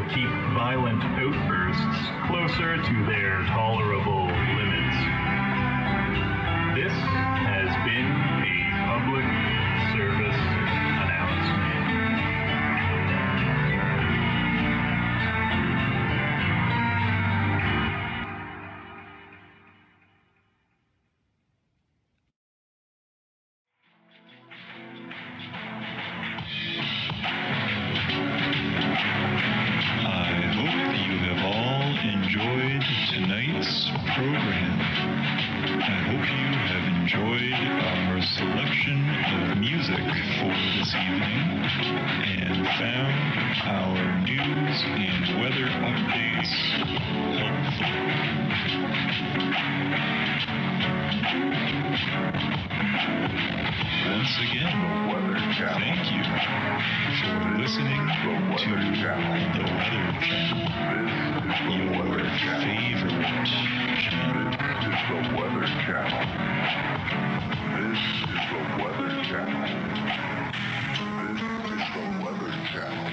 will keep violent outbursts closer to their tolerable limits. This has been a public service announcement. Tonight's program. I hope you have enjoyed our selection of music for this evening and found our news and weather updates helpful. Once again, thank you for listening to the Weather Channel, your favorite channel. This is the Weather Channel. This is the Weather Channel. This is the Weather Channel. This is the Weather Channel.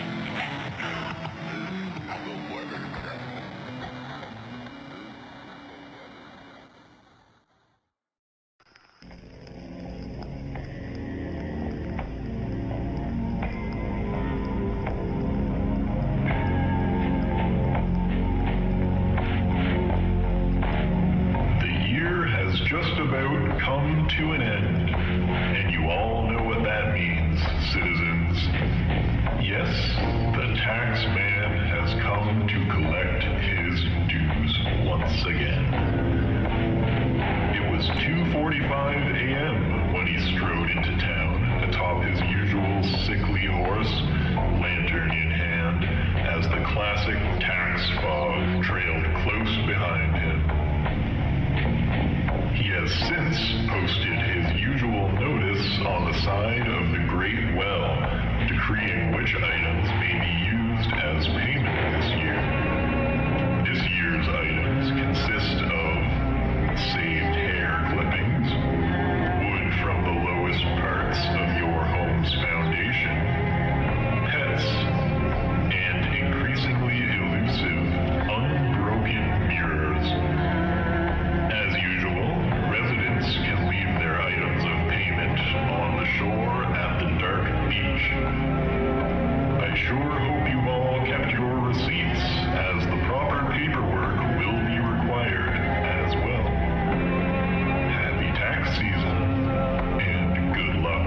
Just about come to an end, and you all know what that means, citizens. Yes, the tax man has come to collect his dues once again. It was 2:45 a.m. when he strode into town atop his usual sickly horse, lantern in hand, as the classic tax fog trailed close behind him. He has since posted his usual notice on the side of the Great Well, decreeing which items may be used as payment this year. This year's items consist of saved hair clippings, wood from the lowest parts of your home's foundation, pets, and increasingly elusive, unbroken mirrors. As usual, residents can leave their items of payment on the shore at the dark beach. I sure hope you've all kept your receipts, as the proper paperwork will be required as well. Happy tax season, and good luck.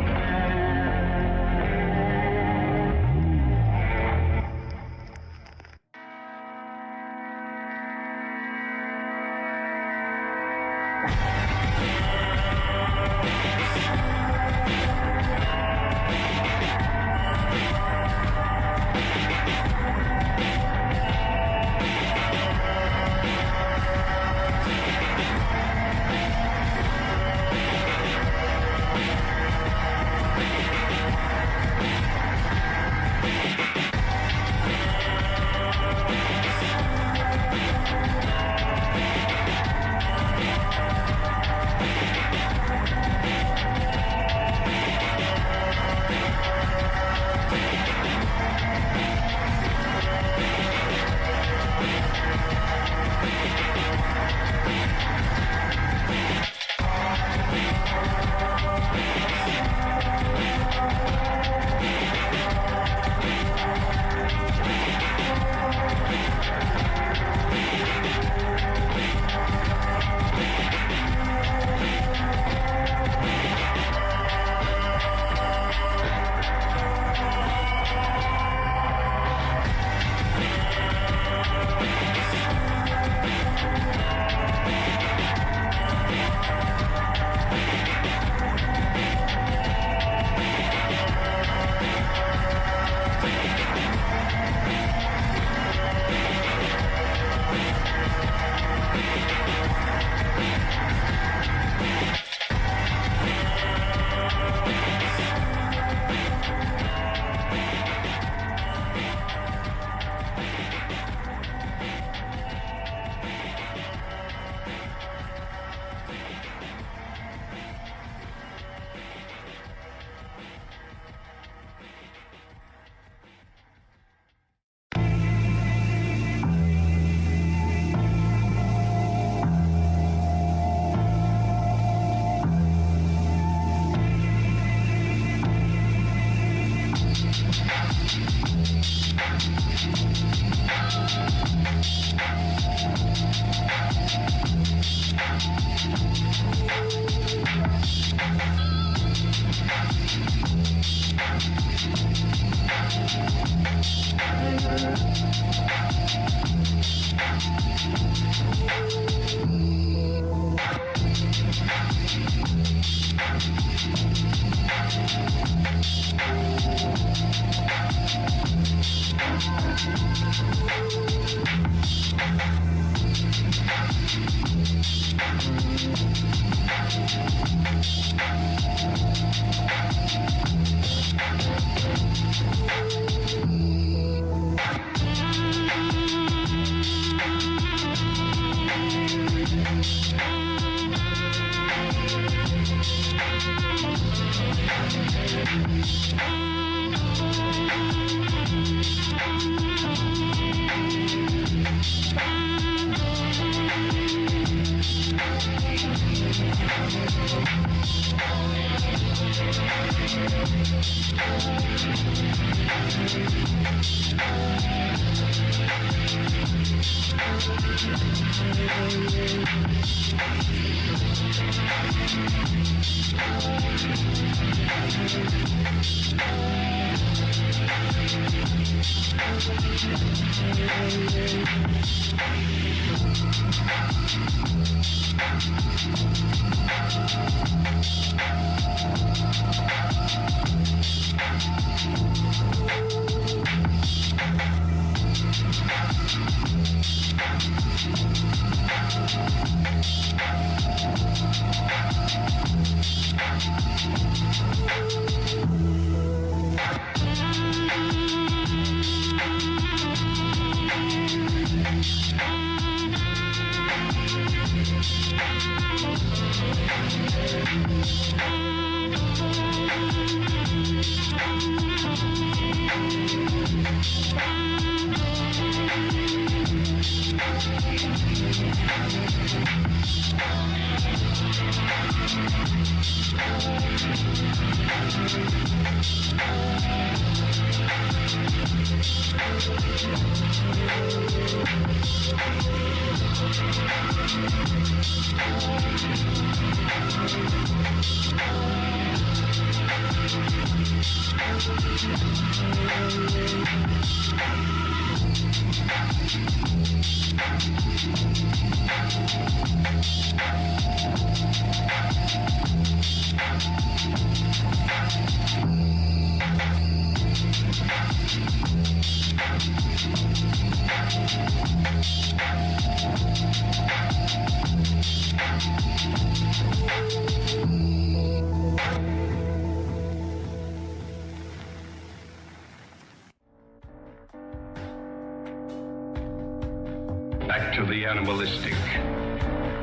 Back to the animalistic,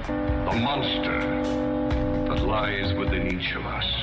the monster that lies within each of us.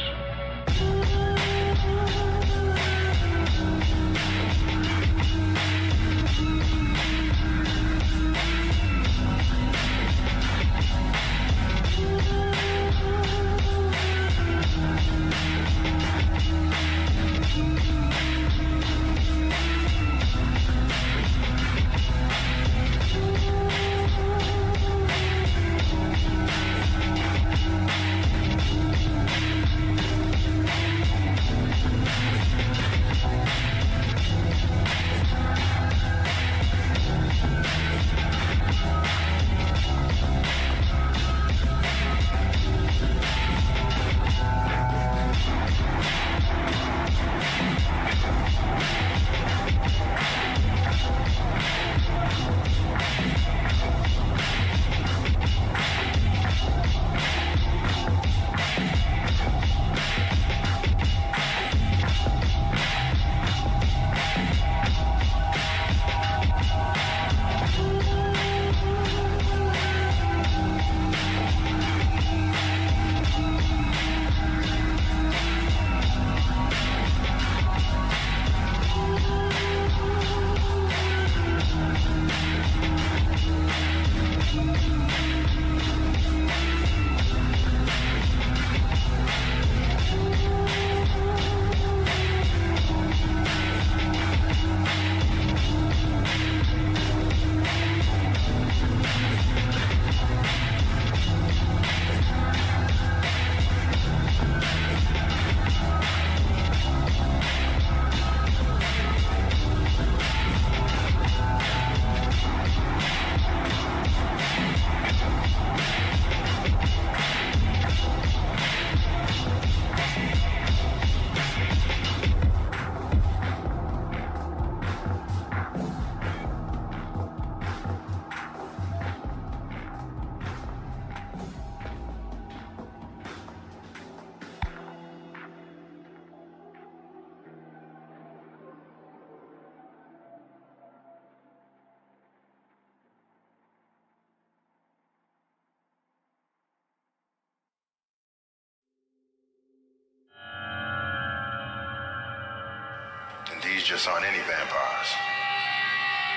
These just aren't any vampires.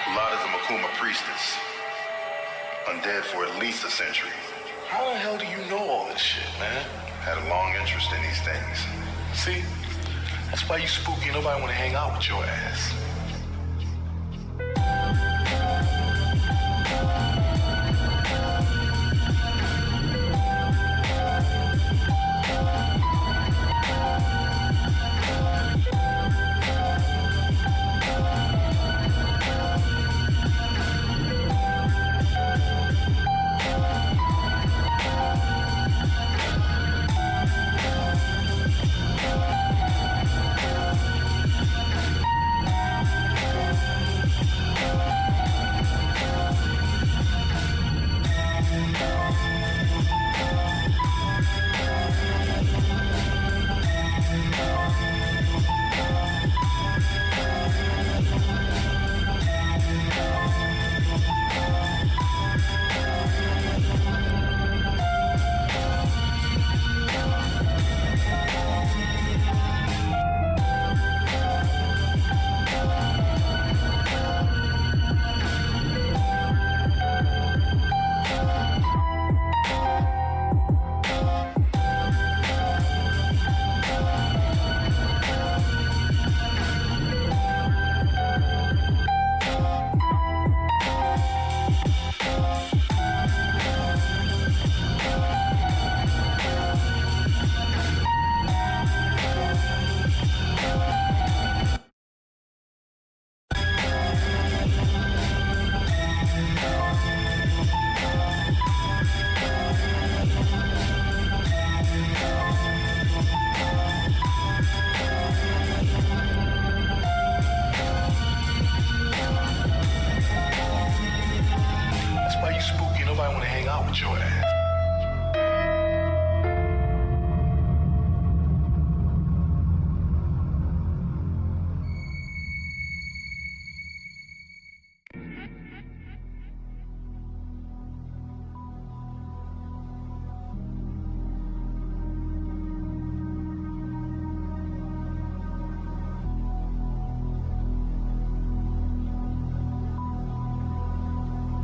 Kulada's a Makuma priestess. Undead for at least a century. How the hell do you know all this shit, man? Had a long interest in these things. See? That's why you spooky. Nobody want to hang out with your ass.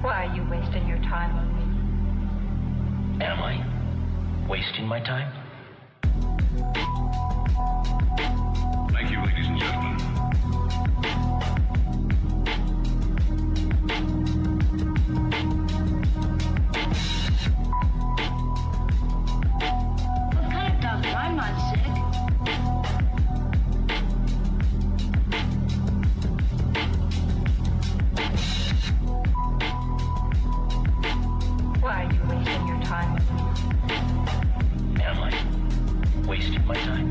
Why are you wasting your time on me? Am I wasting my time? Thank you, ladies and gentlemen. What kind of doctor? I'm not sick. Why are you wasting your time with me? Am I wasting my time?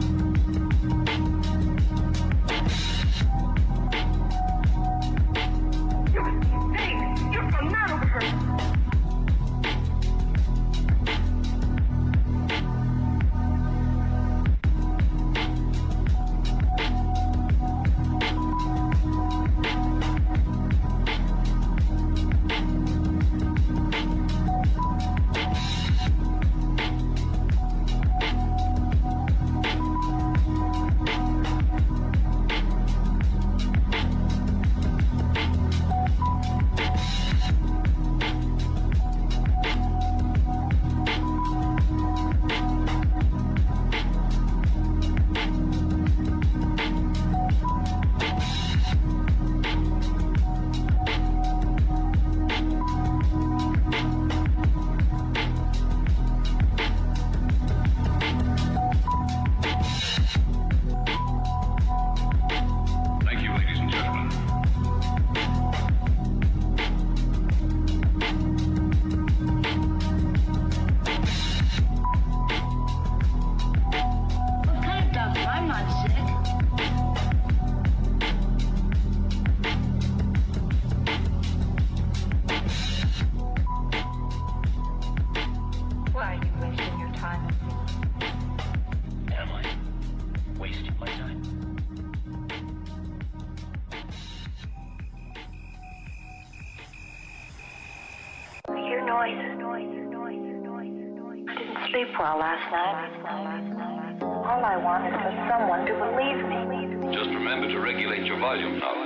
You're from mad over her. Thank you, ladies and gentlemen. What kind of doctor? I'm not sick. Why are you wasting your time with me? Am I wasting my time? I hear noises. I didn't sleep well last night. All I want is for someone to believe me. Just remember to regulate your volume now.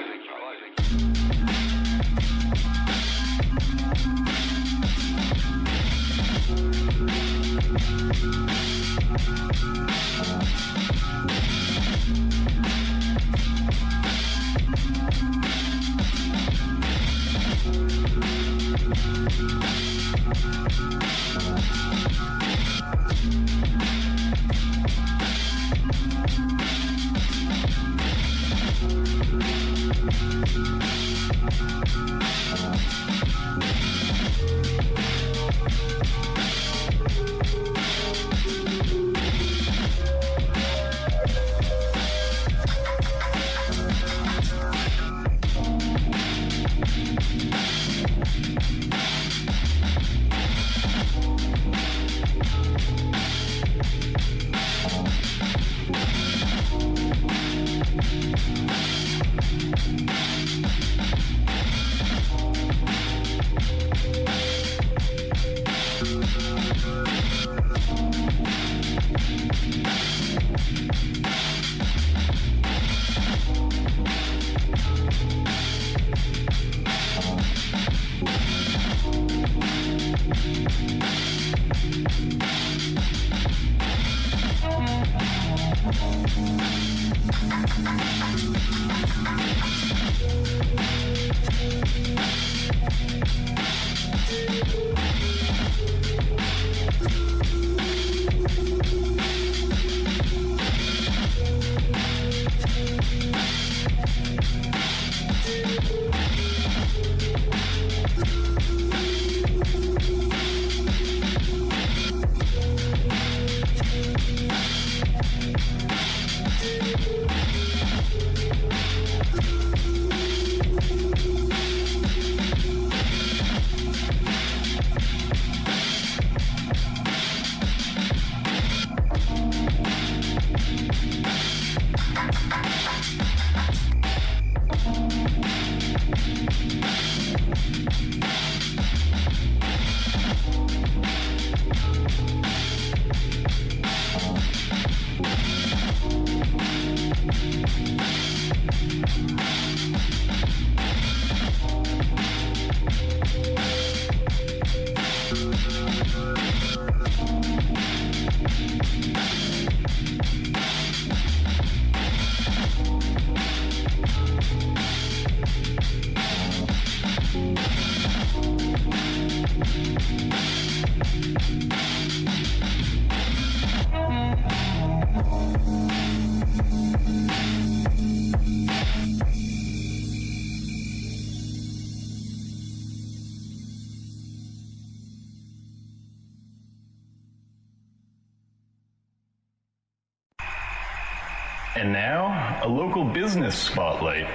And now, a local business spotlight.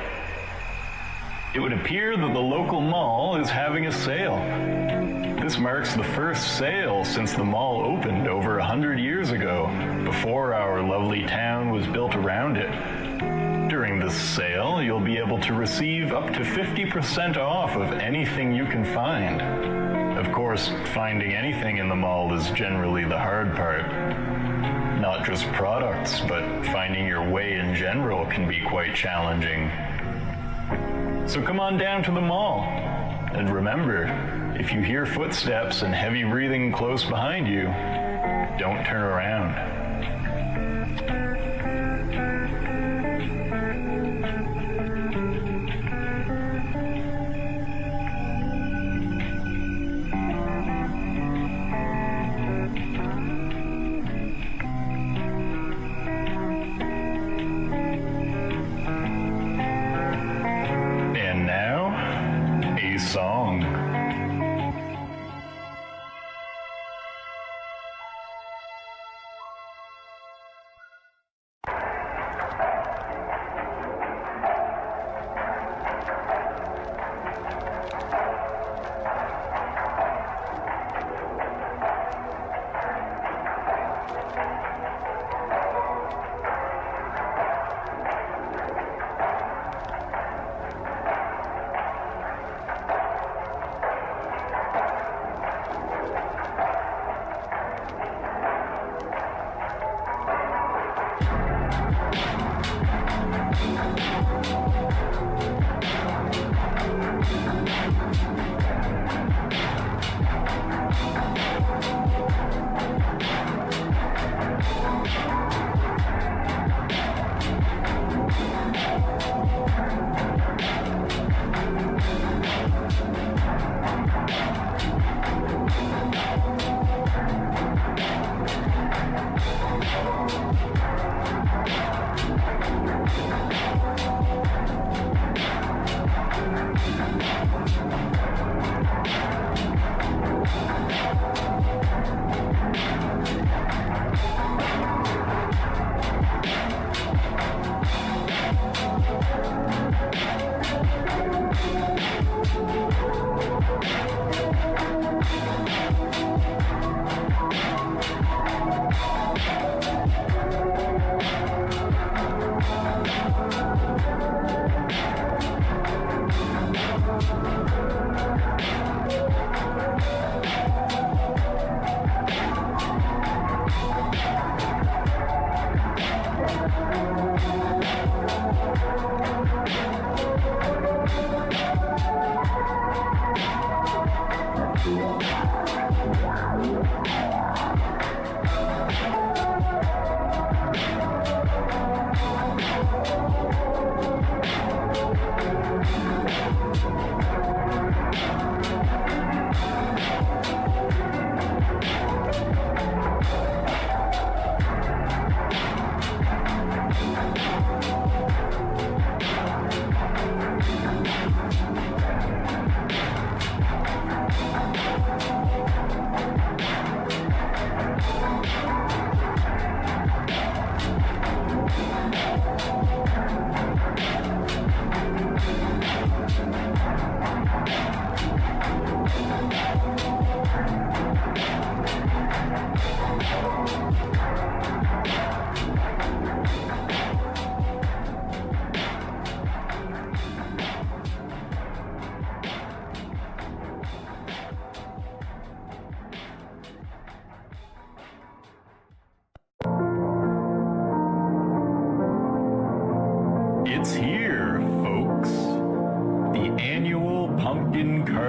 It would appear that the local mall is having a sale. This marks the first sale since the mall opened over 100 years ago, before our lovely town was built around it. During this sale, you'll be able to receive up to 50% off of anything you can find. Of course, finding anything in the mall is generally the hard part. Not just products, but finding your way in general can be quite challenging. So come on down to the mall. And remember, if you hear footsteps and heavy breathing close behind you, don't turn around. Song.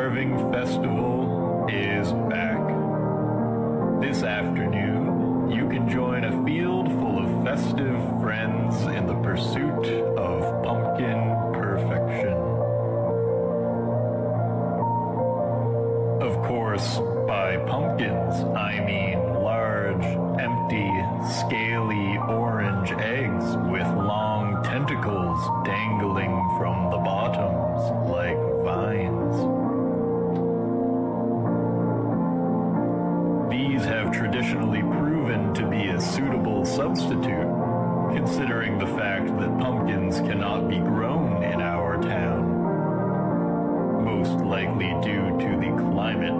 Carving Festival is back. This afternoon, you can join a field full of festive friends in the pursuit of pumpkin perfection. Of course, by pumpkins, I mean large, empty, scaly orange eggs with long tentacles dangling from the bottoms like vines. These have traditionally proven to be a suitable substitute, considering the fact that pumpkins cannot be grown in our town, most likely due to the climate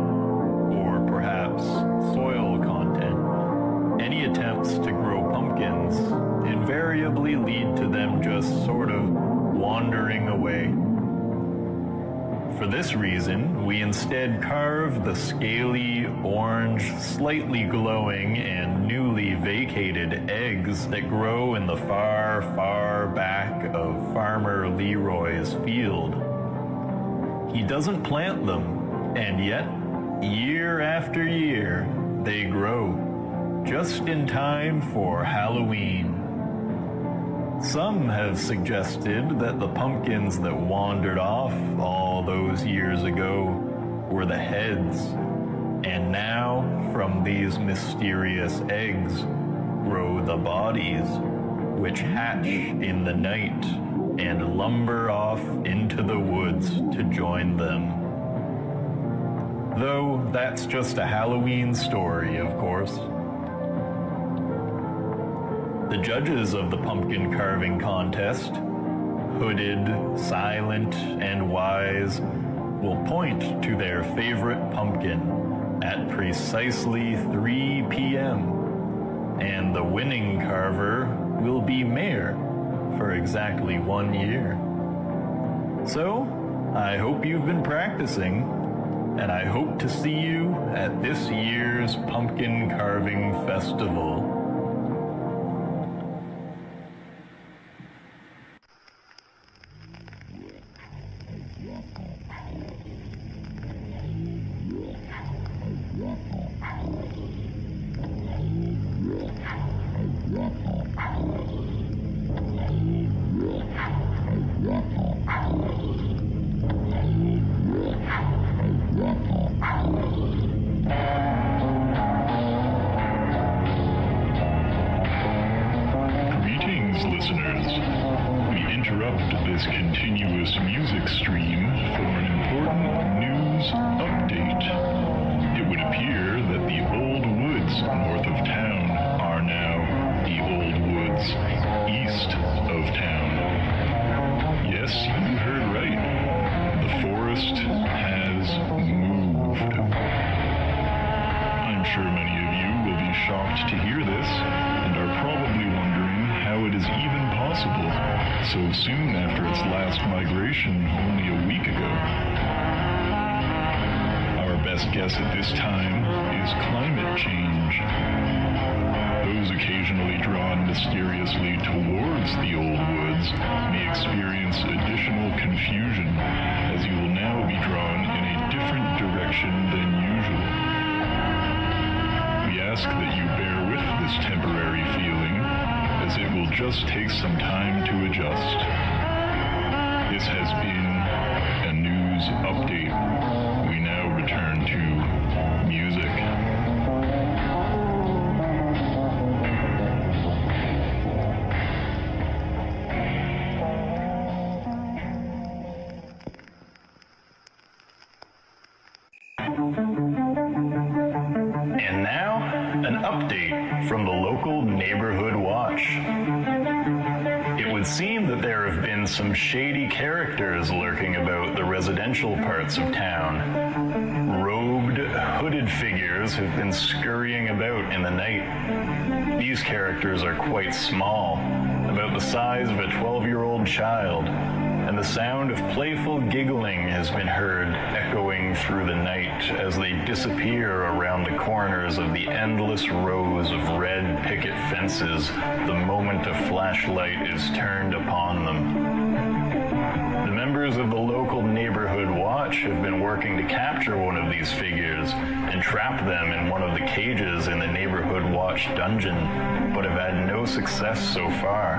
or perhaps soil content. Any attempts to grow pumpkins invariably lead to them just sort of wandering away. For this reason, we instead carve the scaly, orange, slightly glowing, and newly vacated eggs that grow in the far, far back of Farmer Leroy's field. He doesn't plant them, and yet, year after year, they grow, just in time for Halloween. Some have suggested that the pumpkins that wandered off all those years ago were the heads, and now from these mysterious eggs grow the bodies, which hatch in the night and lumber off into the woods to join them. Though that's just a Halloween story, of course. The judges of the pumpkin carving contest, hooded, silent, and wise, will point to their favorite pumpkin at precisely 3 p.m., and the winning carver will be mayor for exactly 1 year. So, I hope you've been practicing, and I hope to see you at this year's Pumpkin Carving Festival. Greetings, listeners. We interrupt this continuous music stream for an important news update. It would appear that the old woods north of town are now the old woods east of town. Yes, you heard right. The forest has moved. I'm sure many of you will be shocked to hear this and are probably wondering how it is even possible so soon after its last migration only a week ago. Our best guess at this time is climate change. Those occasionally drawn mysteriously towards the old woods may experience additional confusion, as you will now be drawn in a different direction than usual. We ask that you bear with this temporary feeling, as it will just take some time to adjust. This has been a news update. We now return to music. And now, an update from the local Neighborhood Watch. It would seem that there have been some shady characters lurking about the residential parts of town. Robed, hooded figures have been scurrying about in the night. These characters are quite small, about the size of a 12-year-old child, and the sound of playful giggling has been heard echoing through the night as they disappear around the corners of the endless rows of red picket fences the moment a flashlight is turned upon them. The members of the local Neighborhood Watch Watch have been working to capture one of these figures and trap them in one of the cages in the Neighborhood Watch dungeon, but have had no success so far.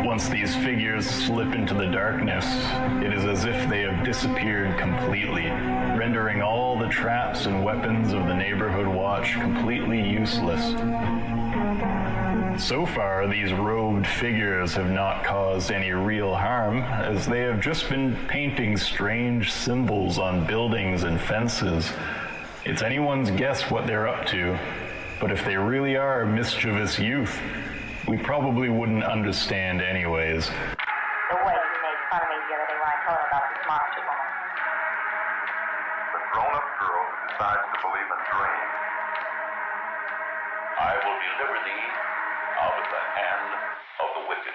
Once these figures slip into the darkness, it is as if they have disappeared completely, rendering all the traps and weapons of the Neighborhood Watch completely useless. So far, these robed figures have not caused any real harm, as they have just been painting strange symbols on buildings and fences. It's anyone's guess what they're up to, but if they really are mischievous youth, we probably wouldn't understand anyways. The way he made fun of me the other day when I told him about this monster woman. The grown-up girl who decides to believe in dreams. I will deliver thee out of the hand of the wicked.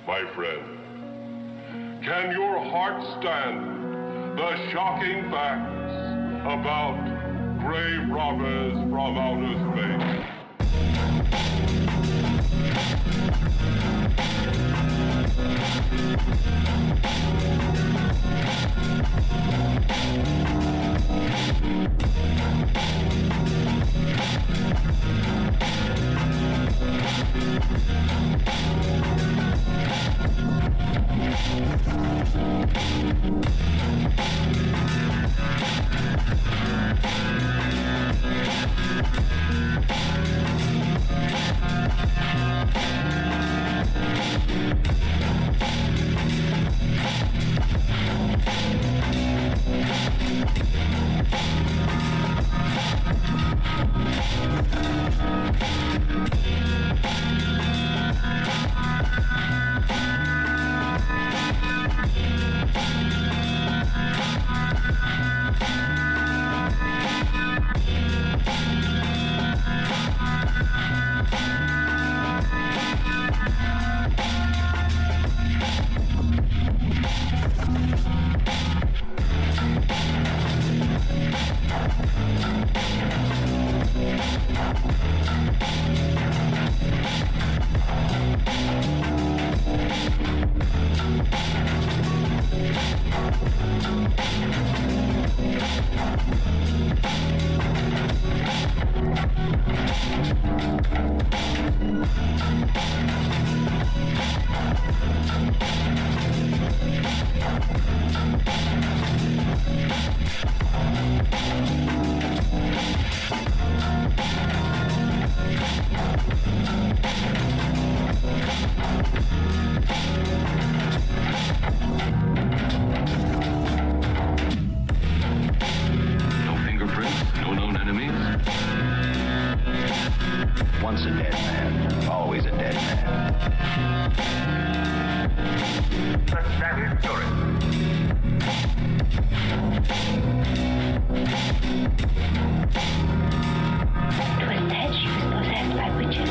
My friend, can your heart stand the shocking facts about grave robbers from outer space? Once a dead man, always a dead man. That is story. It was said she was possessed by witches.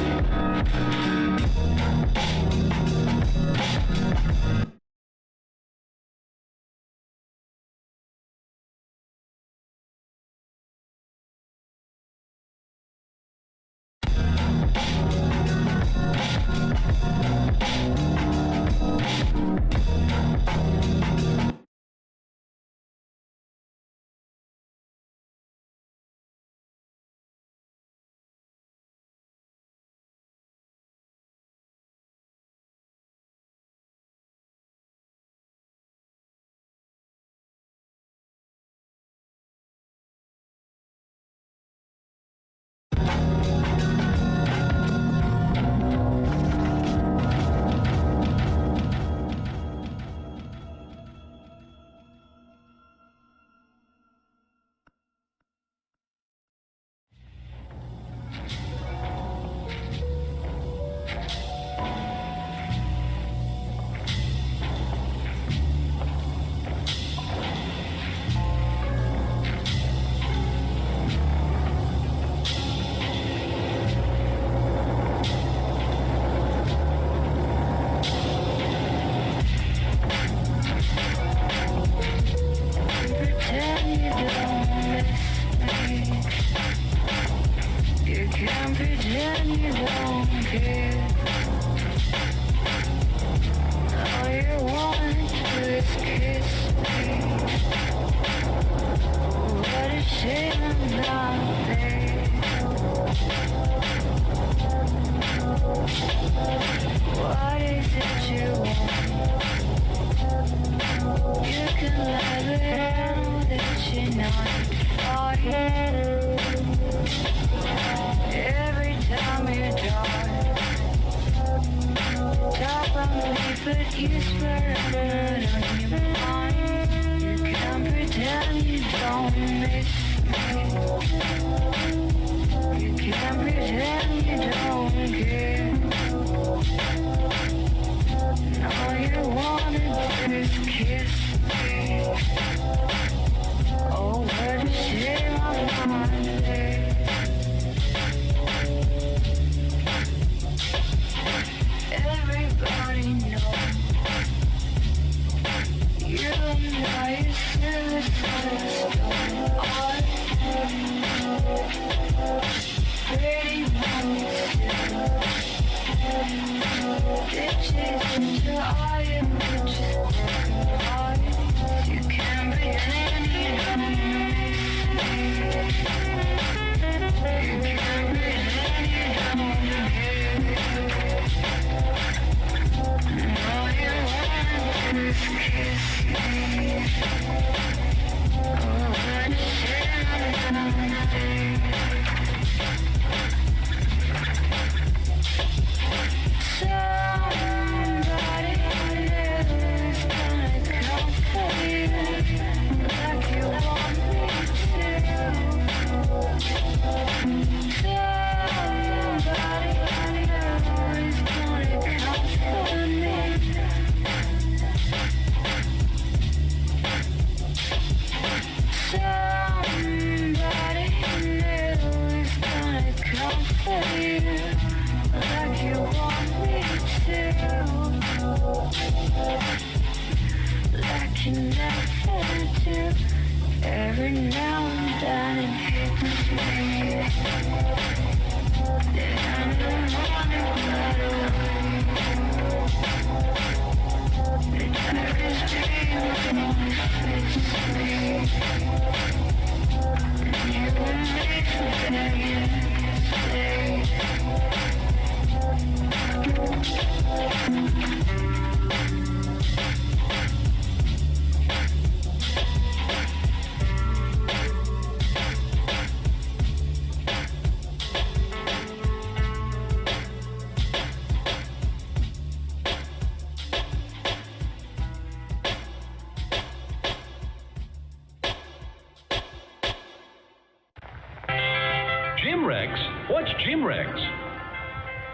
Jim Rex? What's Jim Rex?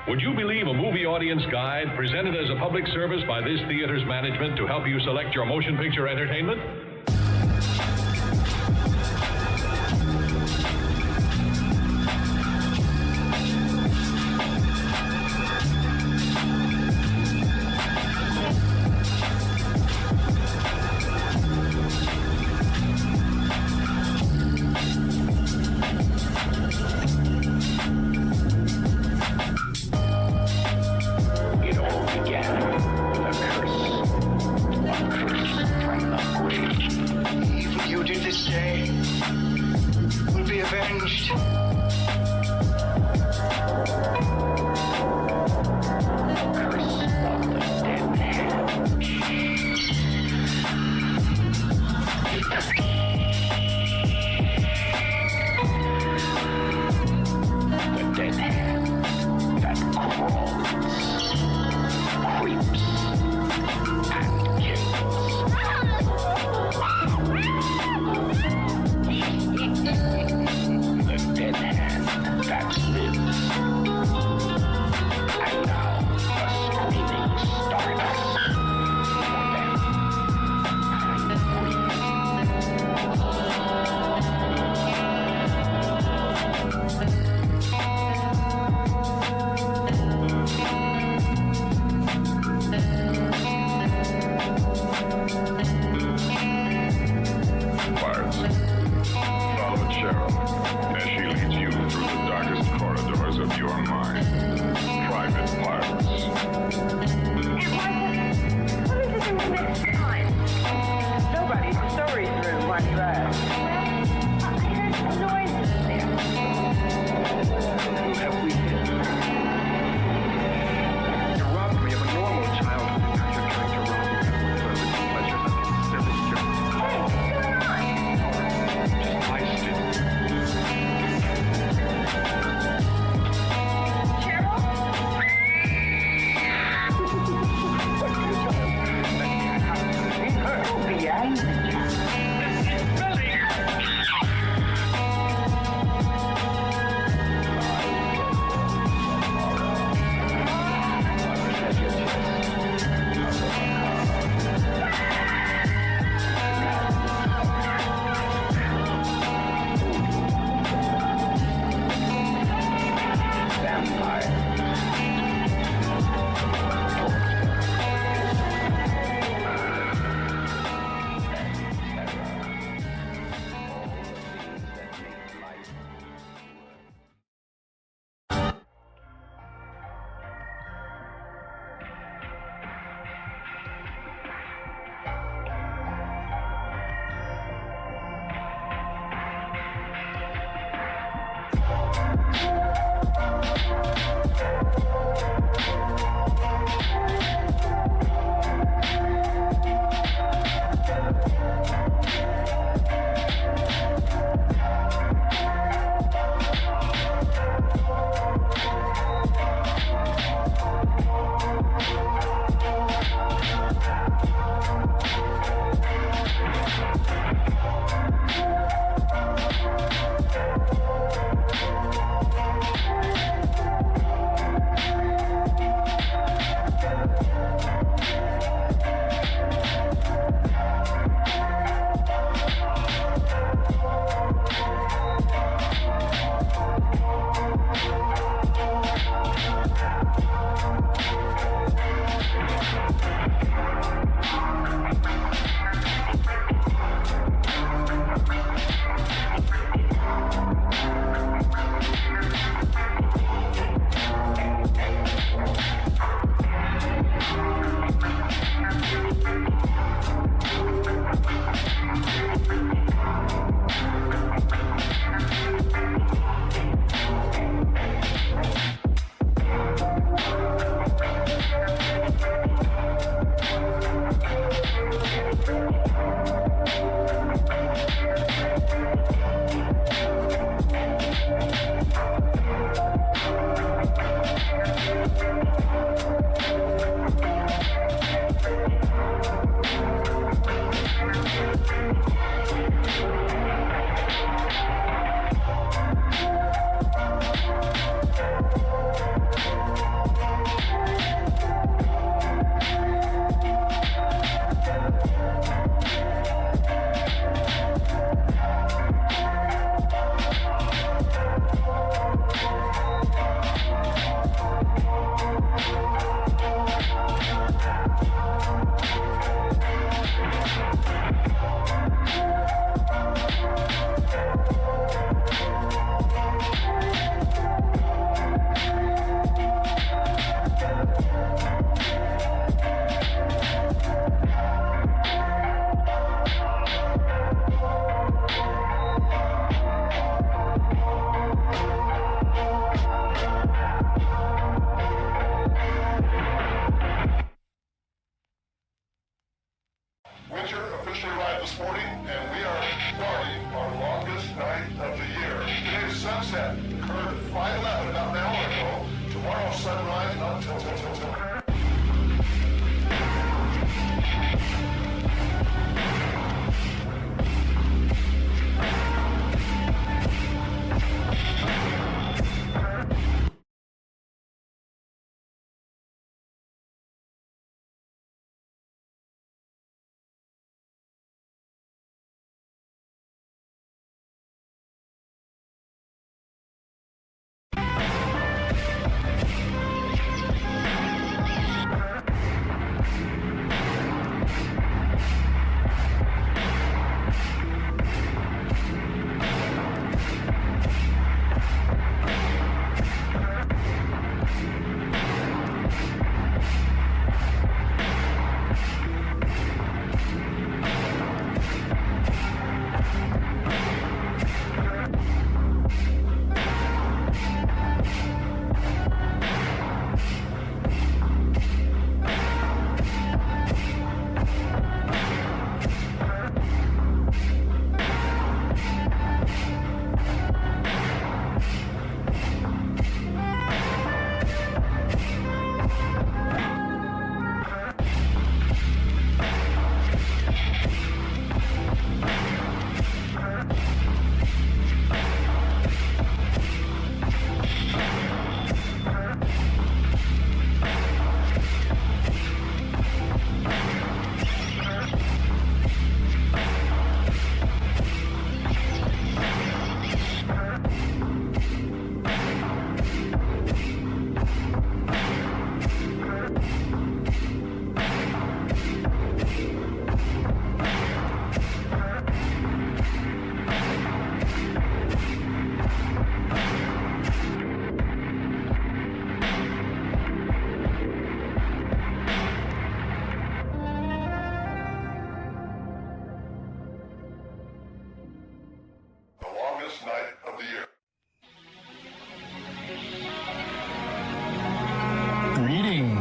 Would you believe a movie audience guide presented as a public service by this theater's management to help you select your motion picture entertainment? It all began with a curse from the grave.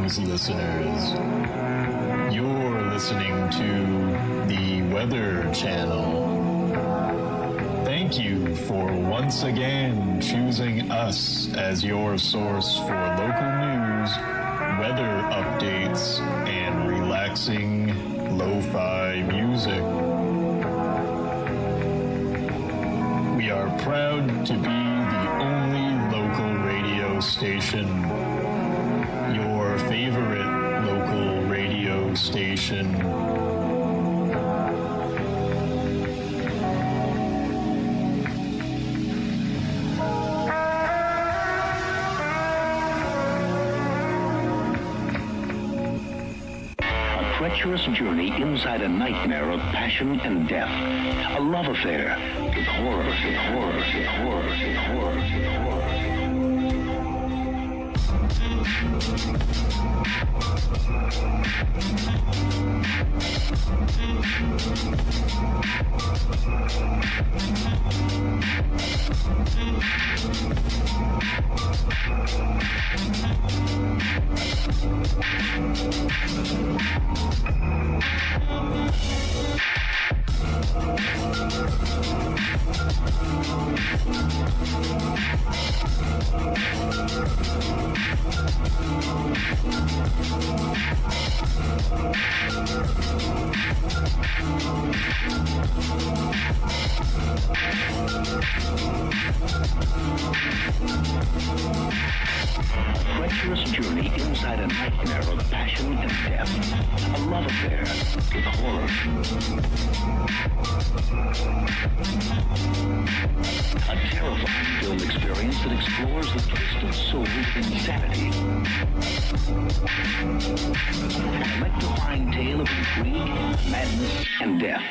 Greetings, listeners. You're listening to the Weather Channel. Thank you for once again choosing us as your source for local news, weather updates, and relaxing lo-fi music. We are proud to be the only local radio station, your favorite local radio station. A treacherous journey inside a nightmare of passion and death. A love affair with horror, treacherous journey inside a nightmare of passion and death. A love affair with horror. A terrifying film experience that explores the twisted soul of insanity. An electrifying tale of intrigue, madness, and death.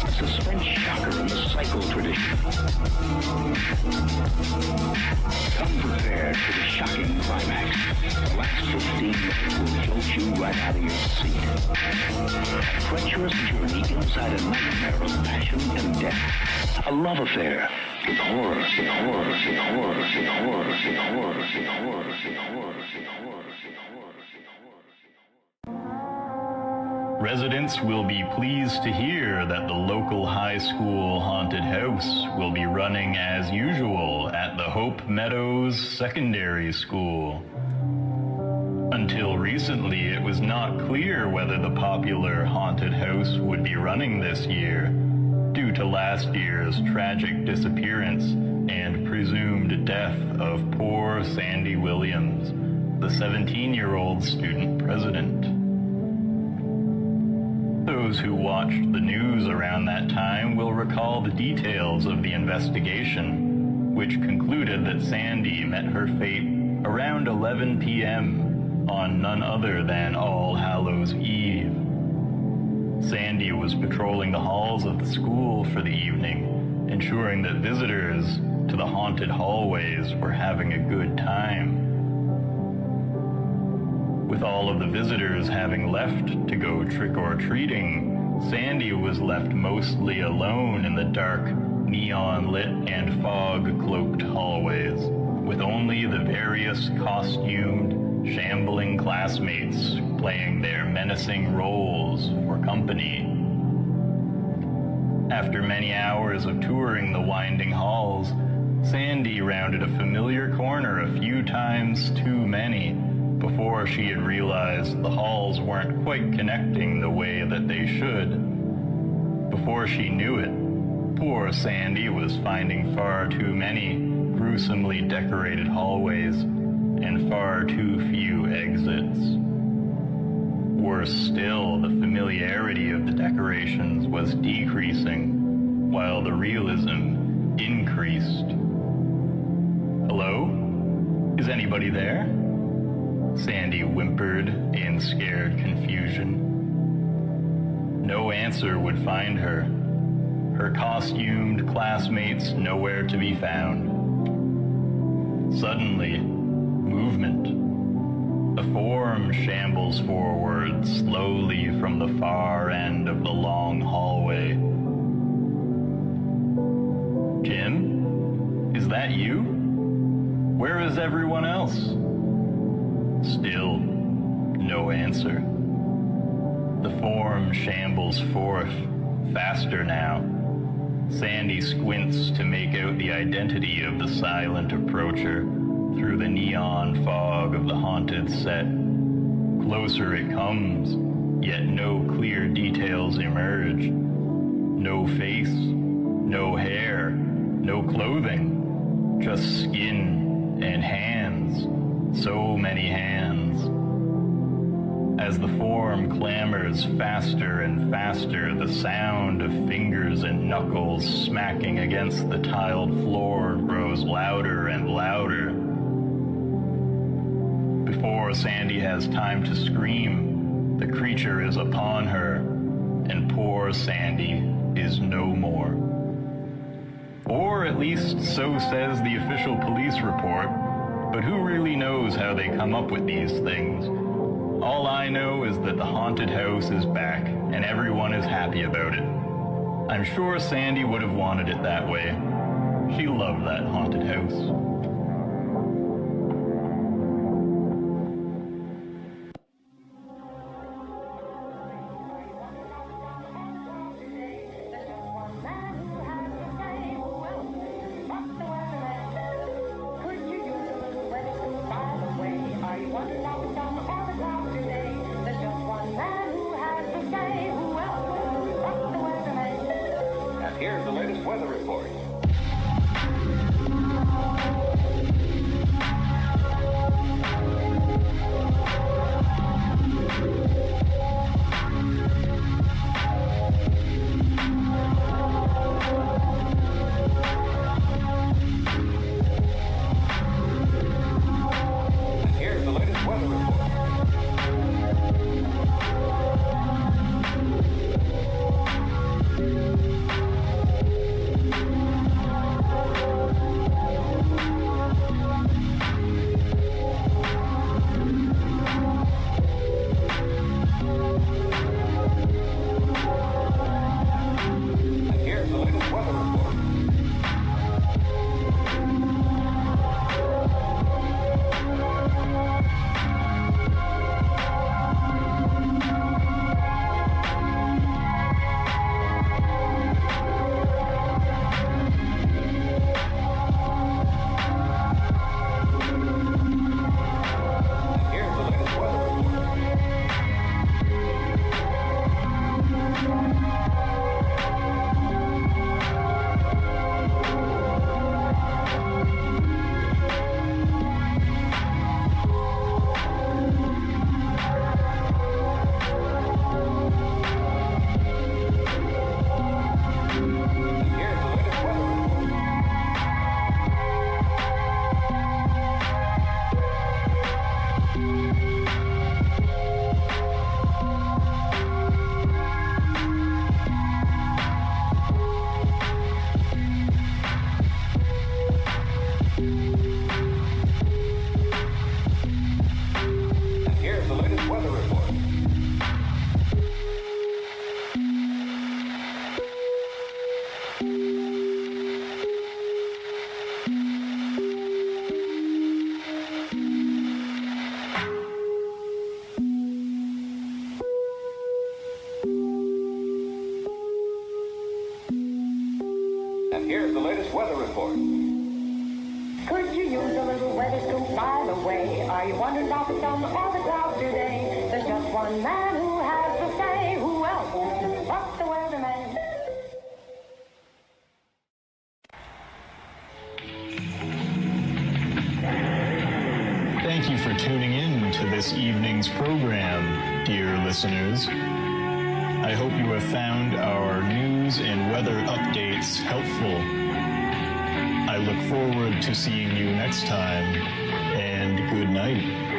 A suspense shocker in the psycho tradition. Come prepared for the shocking climax. The last 15 minutes will jolt you right out of your seat. A treacherous journey inside a nightmare of passion and death. A love affair with horror, with horror, with horror, with horror, with horror, with horror, with horror, with horror, with horror. Residents will be pleased to hear that the local high school haunted house will be running as usual at the Hope Meadows Secondary School. Until recently, it was not clear whether the popular haunted house would be running this year, due to last year's tragic disappearance and presumed death of poor Sandy Williams, the 17-year-old student president. Those who watched the news around that time will recall the details of the investigation, which concluded that Sandy met her fate around 11 p.m. on none other than All Hallows Eve. Sandy was patrolling the halls of the school for the evening, ensuring that visitors to the haunted hallways were having a good time. With all of the visitors having left to go trick-or-treating, Sandy was left mostly alone in the dark, neon-lit and fog-cloaked hallways, with only the various costumed, shambling classmates playing their menacing roles for company. After many hours of touring the winding halls, Sandy rounded a familiar corner a few times too many before she had realized the halls weren't quite connecting the way that they should. Before she knew it, poor Sandy was finding far too many gruesomely decorated hallways and far too few exits. Worse still, the familiarity of the decorations was decreasing, while the realism increased. Hello? Is anybody there? Sandy whimpered in scared confusion. No answer would find her. Her costumed classmates nowhere to be found. Suddenly, movement. A form shambles forward slowly from the far end of the long hallway. Jim? Is that you? Where is everyone else? Still, no answer. The form shambles forth, faster now. Sandy squints to make out the identity of the silent approacher through the neon fog of the haunted set. Closer it comes, yet no clear details emerge. No face, no hair, no clothing, just skin and hands, so many hands. As the form clambers faster and faster, the sound of fingers and knuckles smacking against the tiled floor grows louder and louder. Before Sandy has time to scream, the creature is upon her, and poor Sandy is no more. Or at least so says the official police report, but who really knows how they come up with these things? All I know is that the haunted house is back, and everyone is happy about it. I'm sure Sandy would have wanted it that way. She loved that haunted house. Here's the latest weather report. Here's the latest weather report. And here's the latest weather report. Could you use a little weather scoop by the way? Are you wondering about the sun or the clouds today? There's just one man who has to say, who else but the weatherman? Thank you for tuning in to this evening's program, dear listeners. I hope you have found our news and weather updates helpful. I look forward to seeing you next time, and good night.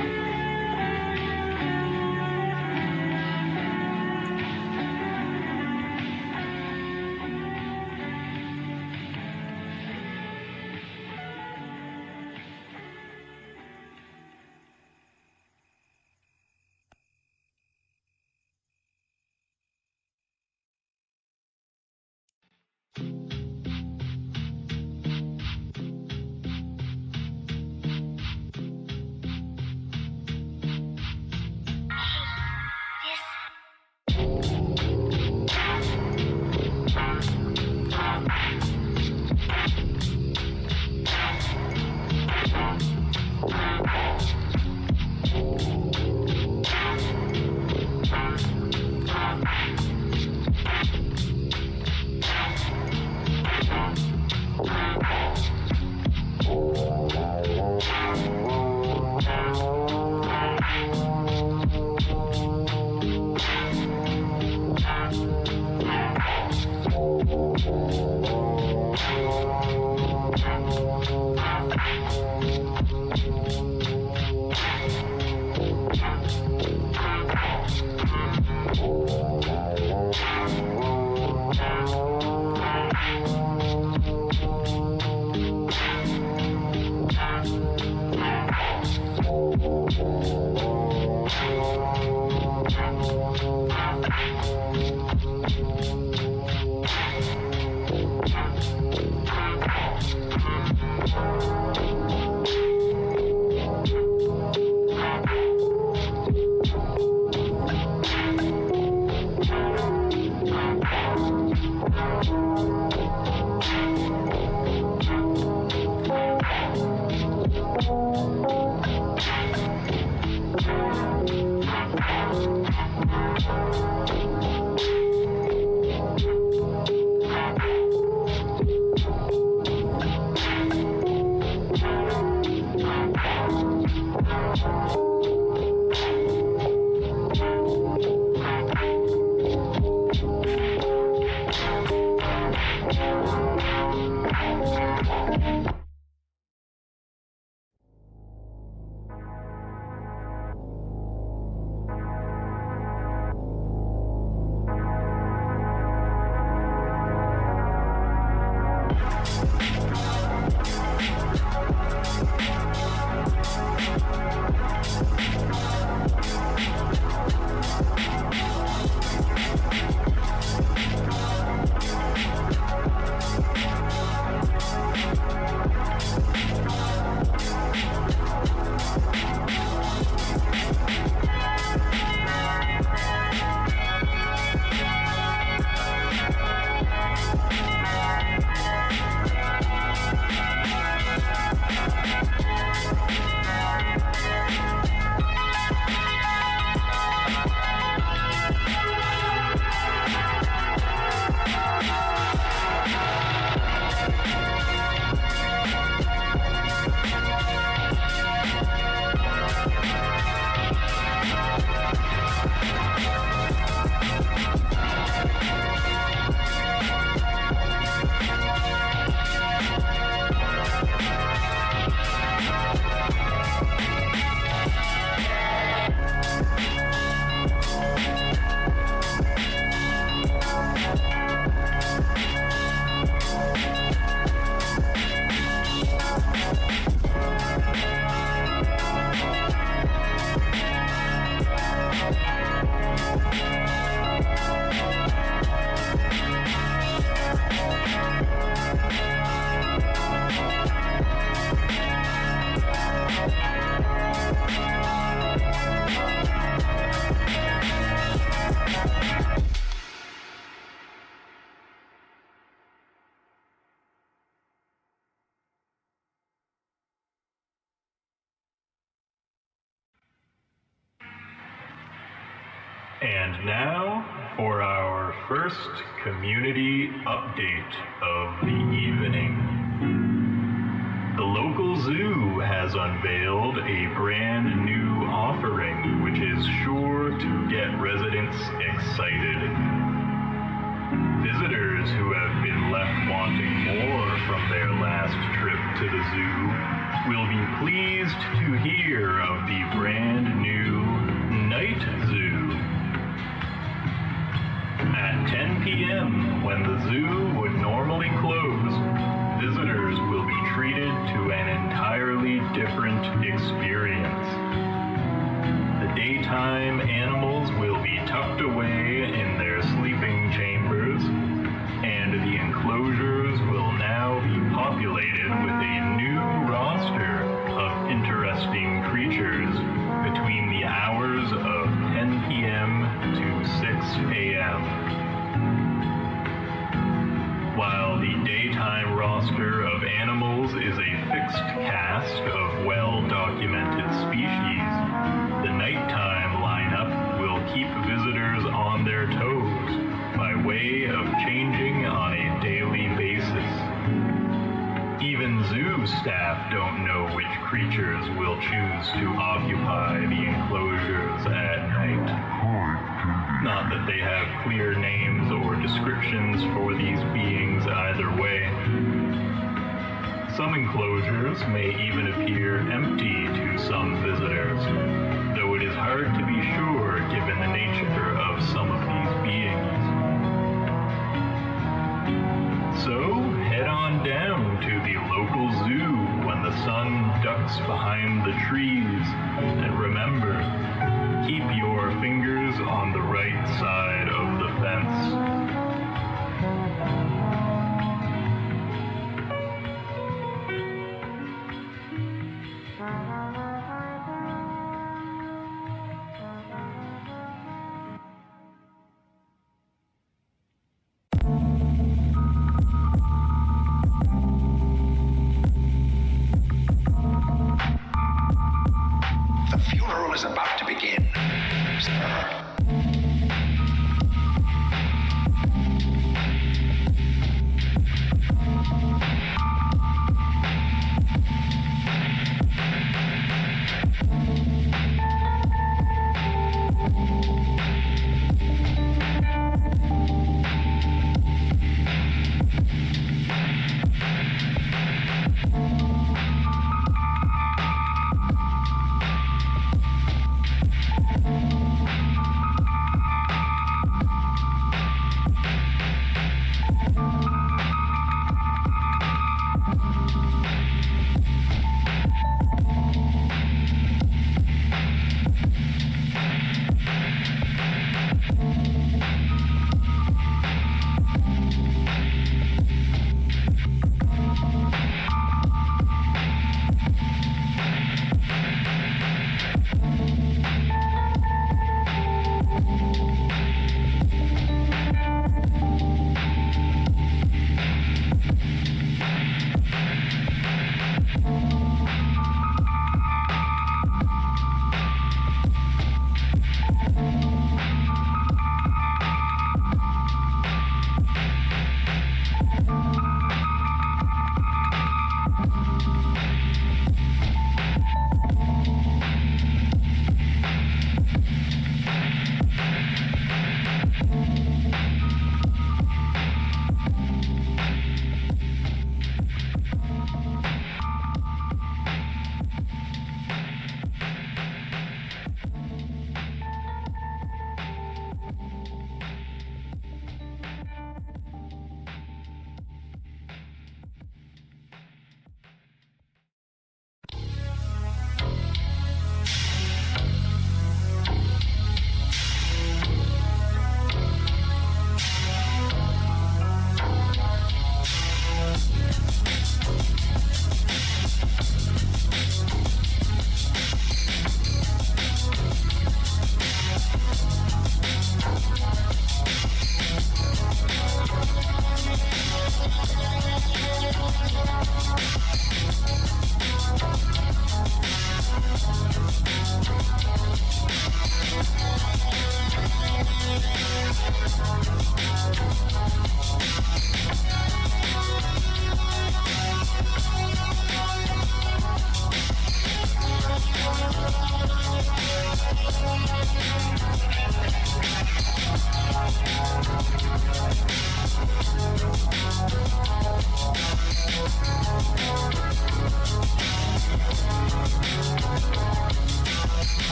And now for our first community update of the evening. The local zoo has unveiled a brand new offering which is sure to get residents excited. Visitors who have been left wanting more from their last trip to the zoo will be pleased to hear of the brand new Night Zoo. At 10 p.m., when the zoo would normally close, visitors will be treated to an entirely different experience. The daytime animals will be tucked away in their sleeping chambers, and the enclosures will now be populated with a new roster of interesting creatures between the hours of 10 p.m. to 6 a.m. While the daytime roster of animals is a fixed cast of well-documented species, the nighttime lineup will keep visitors on their toes by way of changing on a daily basis. Even zoo staff don't know which creatures will choose to occupy the enclosures at night. Not that they have clear names or descriptions for these beings either way. Some enclosures may even appear empty to some visitors, though it is hard to be sure given the nature of some of these beings. So, head on down to the local zoo when the sun ducks behind the trees, and remember, keep your fingers on the right side of the fence. The funeral is about to begin, sir.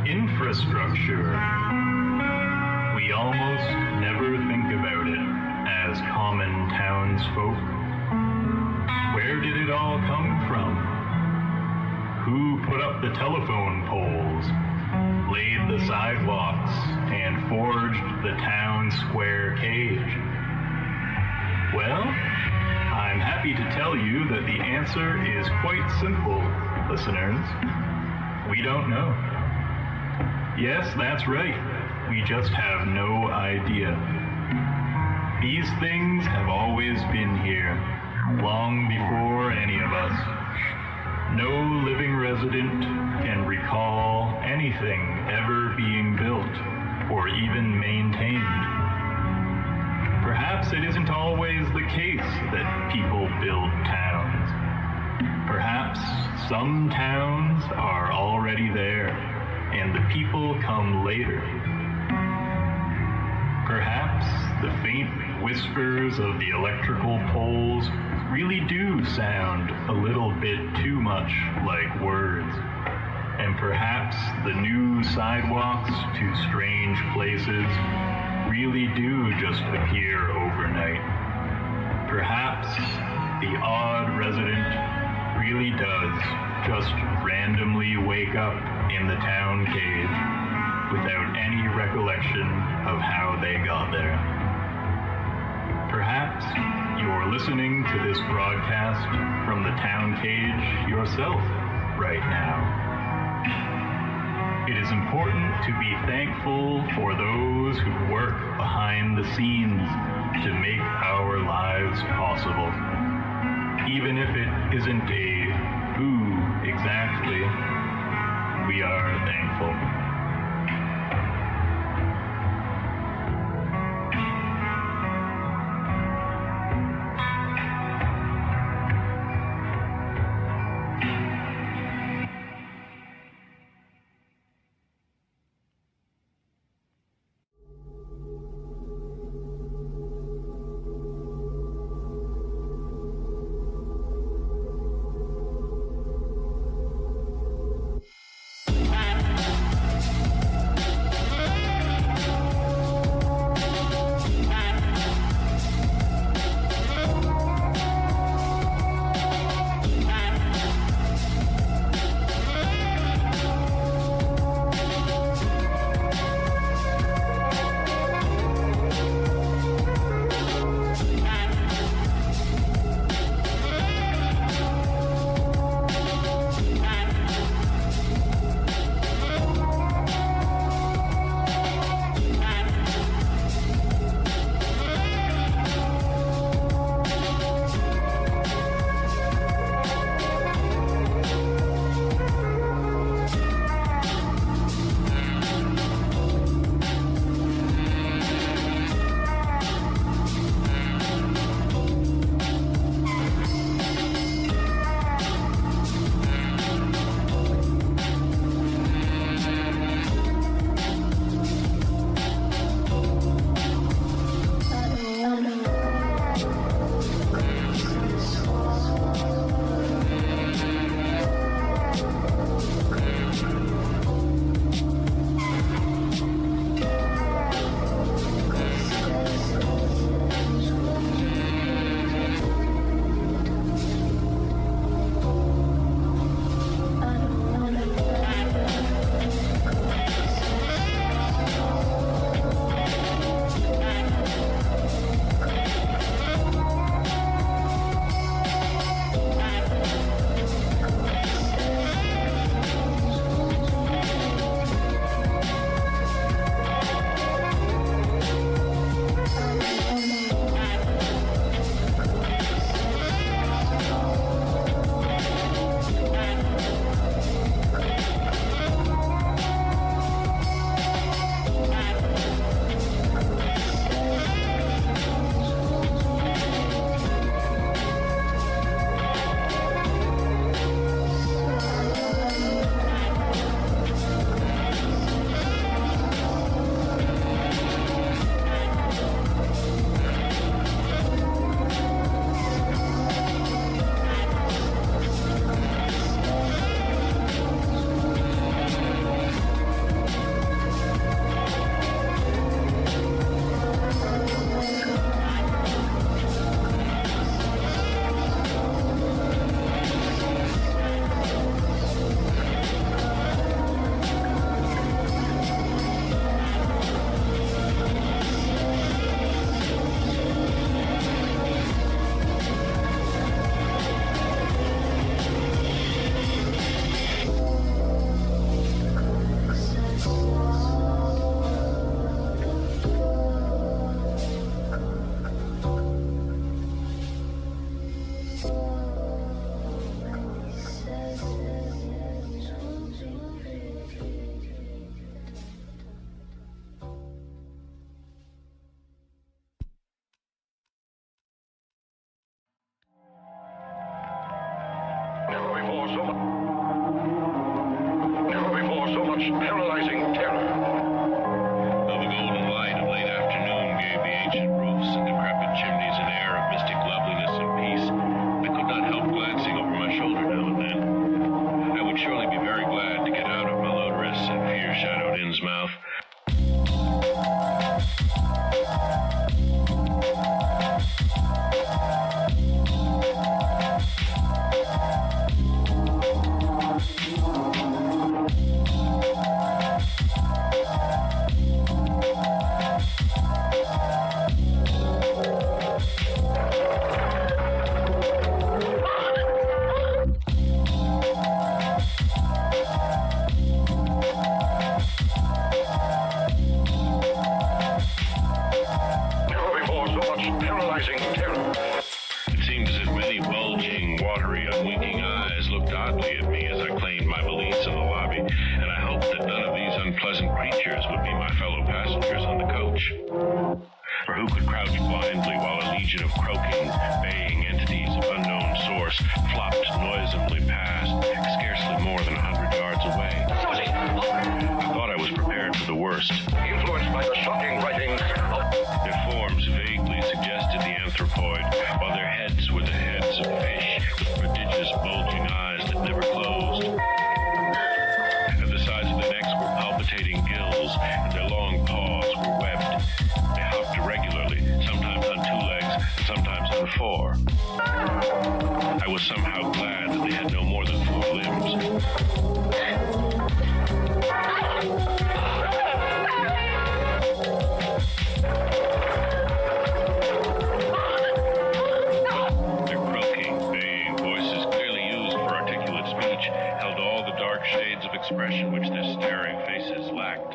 Infrastructure. We almost never think about it as common townsfolk. Where did it all come from? Who put up the telephone poles, laid the sidewalks, and forged the town square cage? Well, I'm happy to tell you that the answer is quite simple, listeners. We don't know. Yes, that's right. We just have no idea. These things have always been here, long before any of us. No living resident can recall anything ever being built or even maintained. Perhaps it isn't always the case that people build towns. Perhaps some towns are already there and the people come later. Perhaps the faint whispers of the electrical poles really do sound a little bit too much like words. And perhaps the new sidewalks to strange places really do just appear overnight. Perhaps the odd resident really does just randomly wake up in the town cage without any recollection of how they got there. Perhaps you're listening to this broadcast from the town cage yourself right now. It is important to be thankful for those who work behind the scenes to make our lives possible. Even if it isn't a who exactly, we are thankful. paralyzing terror. Though the golden light of late afternoon gave the ancient roofs and decrepit chimneys an air of mystic loveliness and peace, I could not help glancing over my shoulder now and then. I would surely be very glad to get out of malodorous and fear-shadowed Innsmouth. It seemed as if many bulging, watery, unwinking eyes looked oddly at me as I claimed my valise in the lobby, and I hoped that none of these unpleasant creatures would be my fellow passengers on the coach. For who could crouch blindly while a legion of croaking, baying entities of unknown source flopped noisomely past, scarcely more than 100 yards away? I thought I was prepared for the worst. Influenced by the shocking writings of... Their forms vaguely suggested the anthropoid, while their heads were the heads of fish with prodigious bulging eyes that never closed. At the sides of their necks were palpitating gills, and their long paws were webbed. They hopped irregularly, sometimes on 2 legs, and sometimes on 4. I was somehow glad that they had no more than 4 limbs. Their croaking, baying voices, clearly used for articulate speech, held all the dark shades of expression which their staring faces lacked.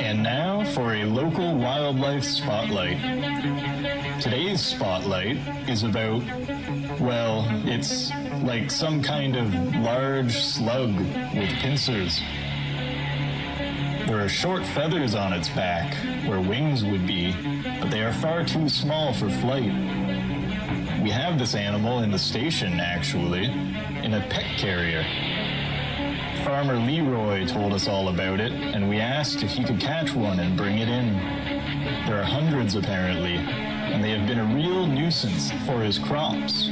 And now for a local wildlife spotlight. Today's spotlight is about, well, it's like some kind of large slug with pincers. There are short feathers on its back, where wings would be, but they are far too small for flight. We have this animal in the station, actually, in a pet carrier. Farmer Leroy told us all about it, and we asked if he could catch one and bring it in. There are hundreds, apparently, and they have been a real nuisance for his crops.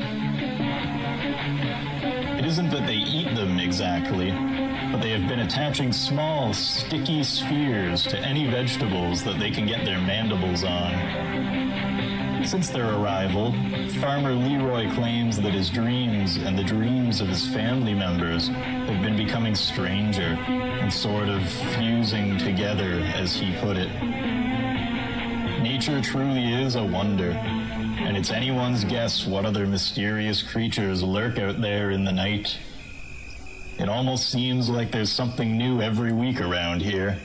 It isn't that they eat them exactly, but they have been attaching small, sticky spheres to any vegetables that they can get their mandibles on. Since their arrival, Farmer Leroy claims that his dreams and the dreams of his family members have been becoming stranger and sort of fusing together, as he put it. Nature truly is a wonder, and it's anyone's guess what other mysterious creatures lurk out there in the night. It almost seems like there's something new every week around here.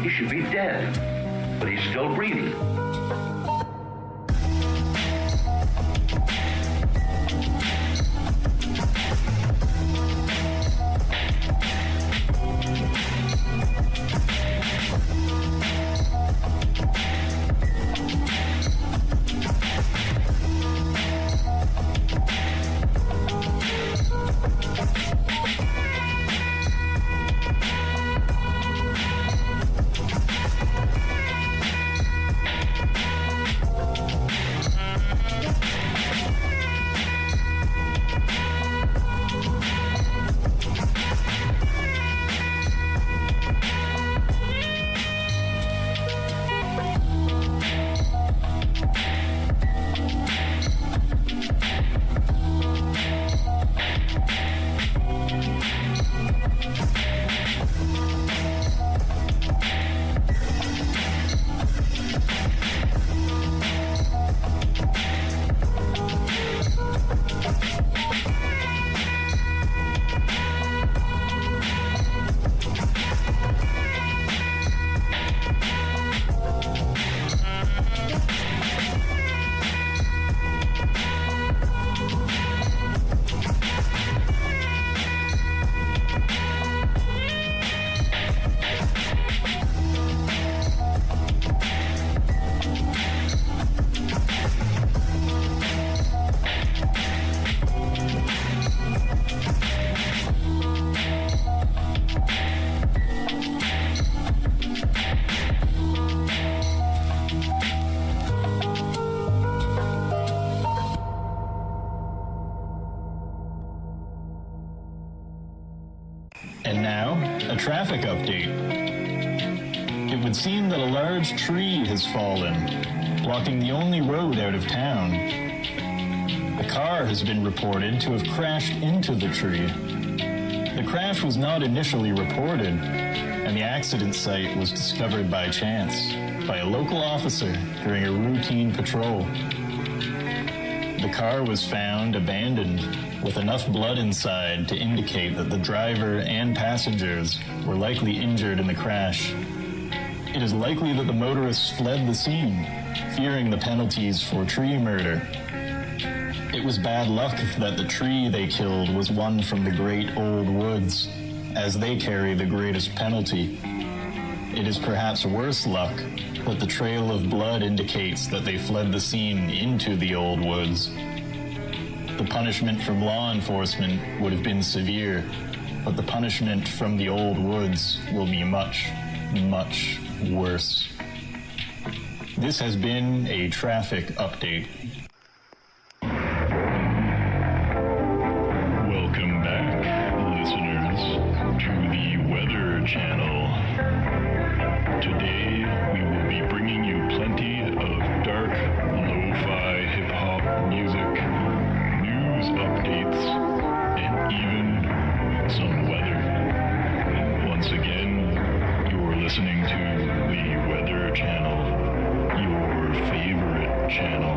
He should be dead, but he's still breathing. And now, a traffic update. It would seem that a large tree has fallen, blocking the only road out of town. A car has been reported to have crashed into the tree. The crash was not initially reported, and the accident site was discovered by chance by a local officer during a routine patrol. The car was found abandoned with enough blood inside to indicate that the driver and passengers were likely injured in the crash. It is likely that the motorists fled the scene, fearing the penalties for tree murder. It was bad luck that the tree they killed was one from the great old woods, as they carry the greatest penalty. It is perhaps worse luck that the trail of blood indicates that they fled the scene into the old woods. The punishment from law enforcement would have been severe, but the punishment from the old woods will be much, much worse. This has been a traffic update. Welcome back, listeners, to the Weather Channel. Today, we will be bringing you plenty of dark, lo-fi hip-hop music, news updates, and even some weather. Once again, you're listening to the Weather Channel, your favorite channel.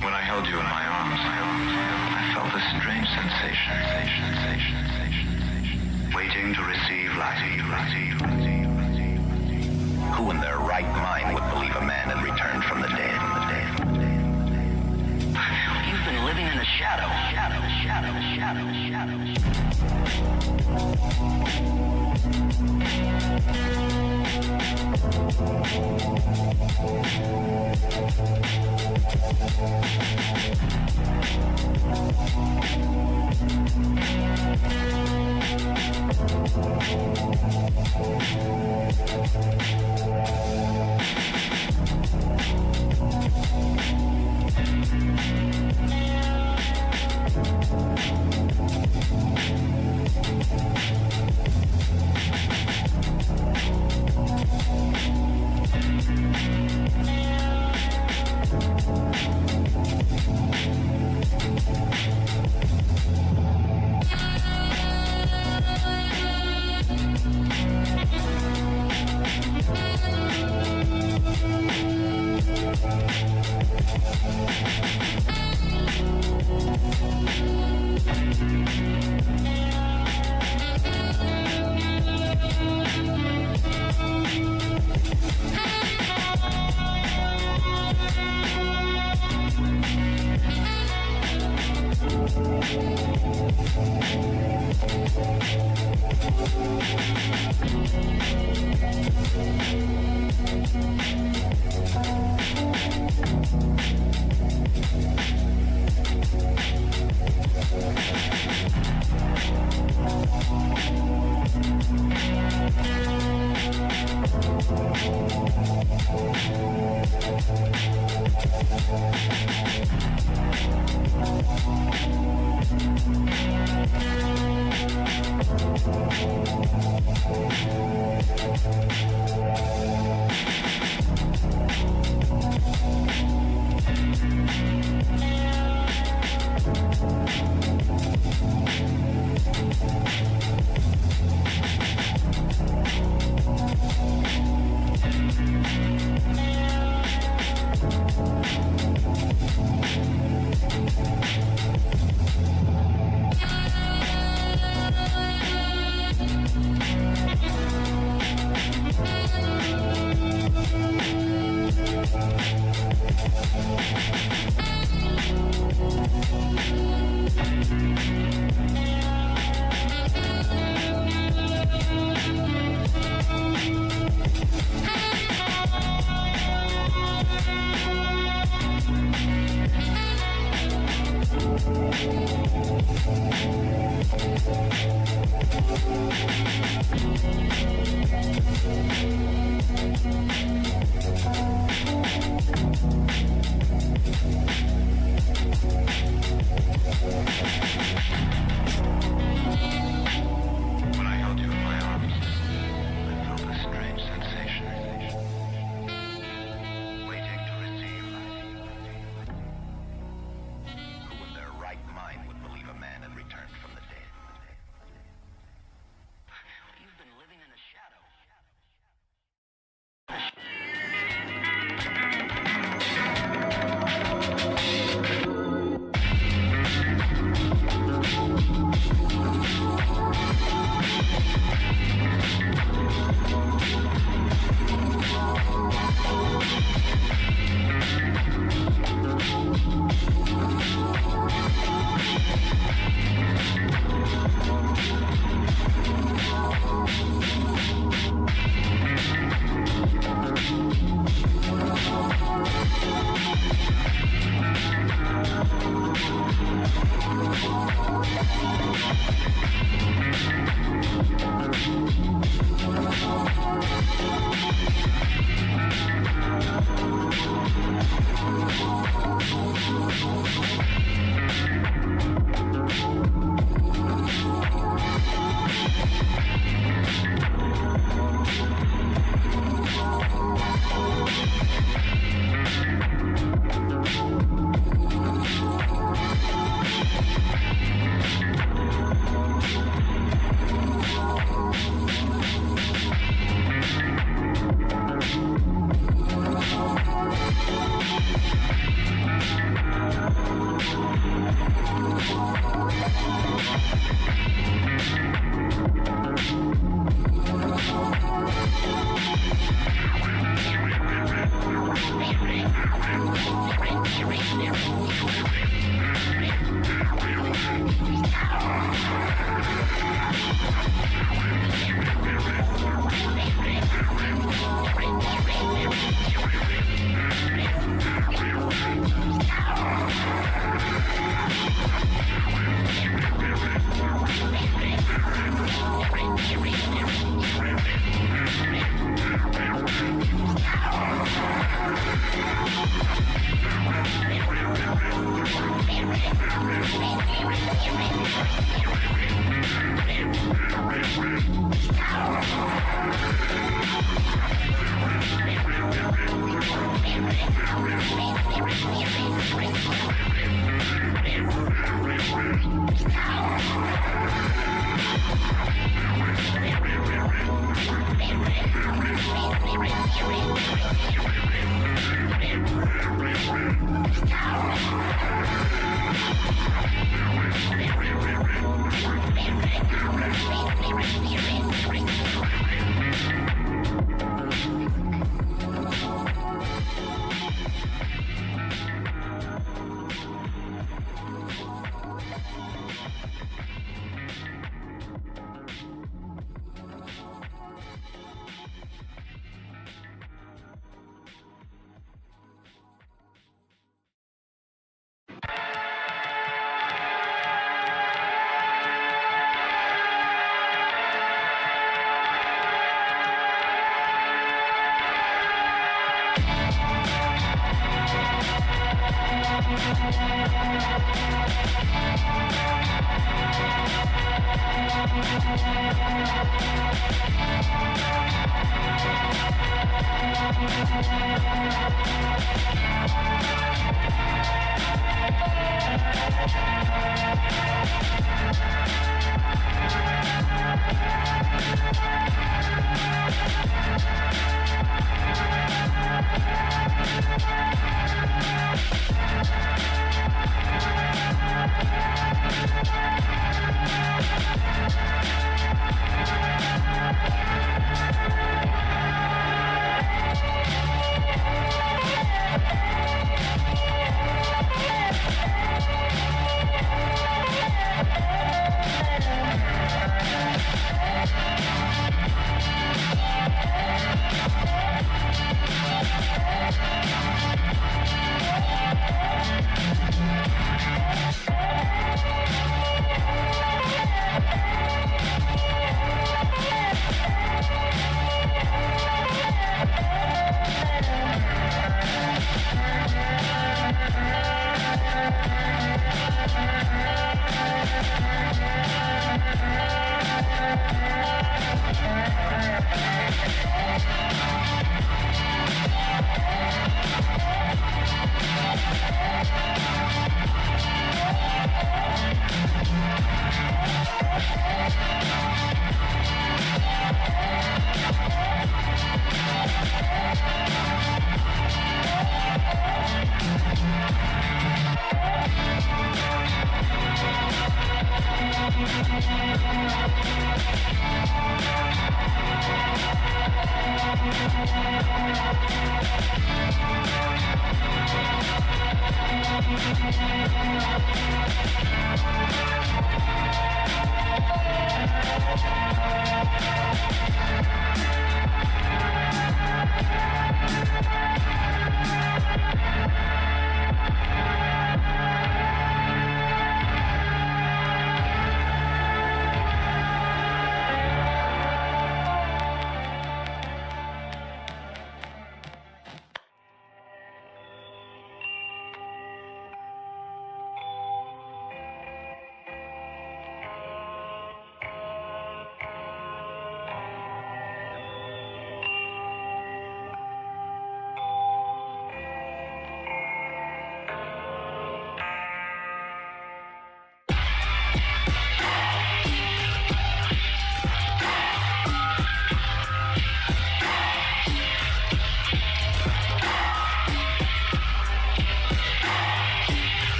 When I held you in my arms, I felt a strange sensation, waiting to receive life. Who in their right mind would believe a man had returned from the dead? You've been living in the shadow.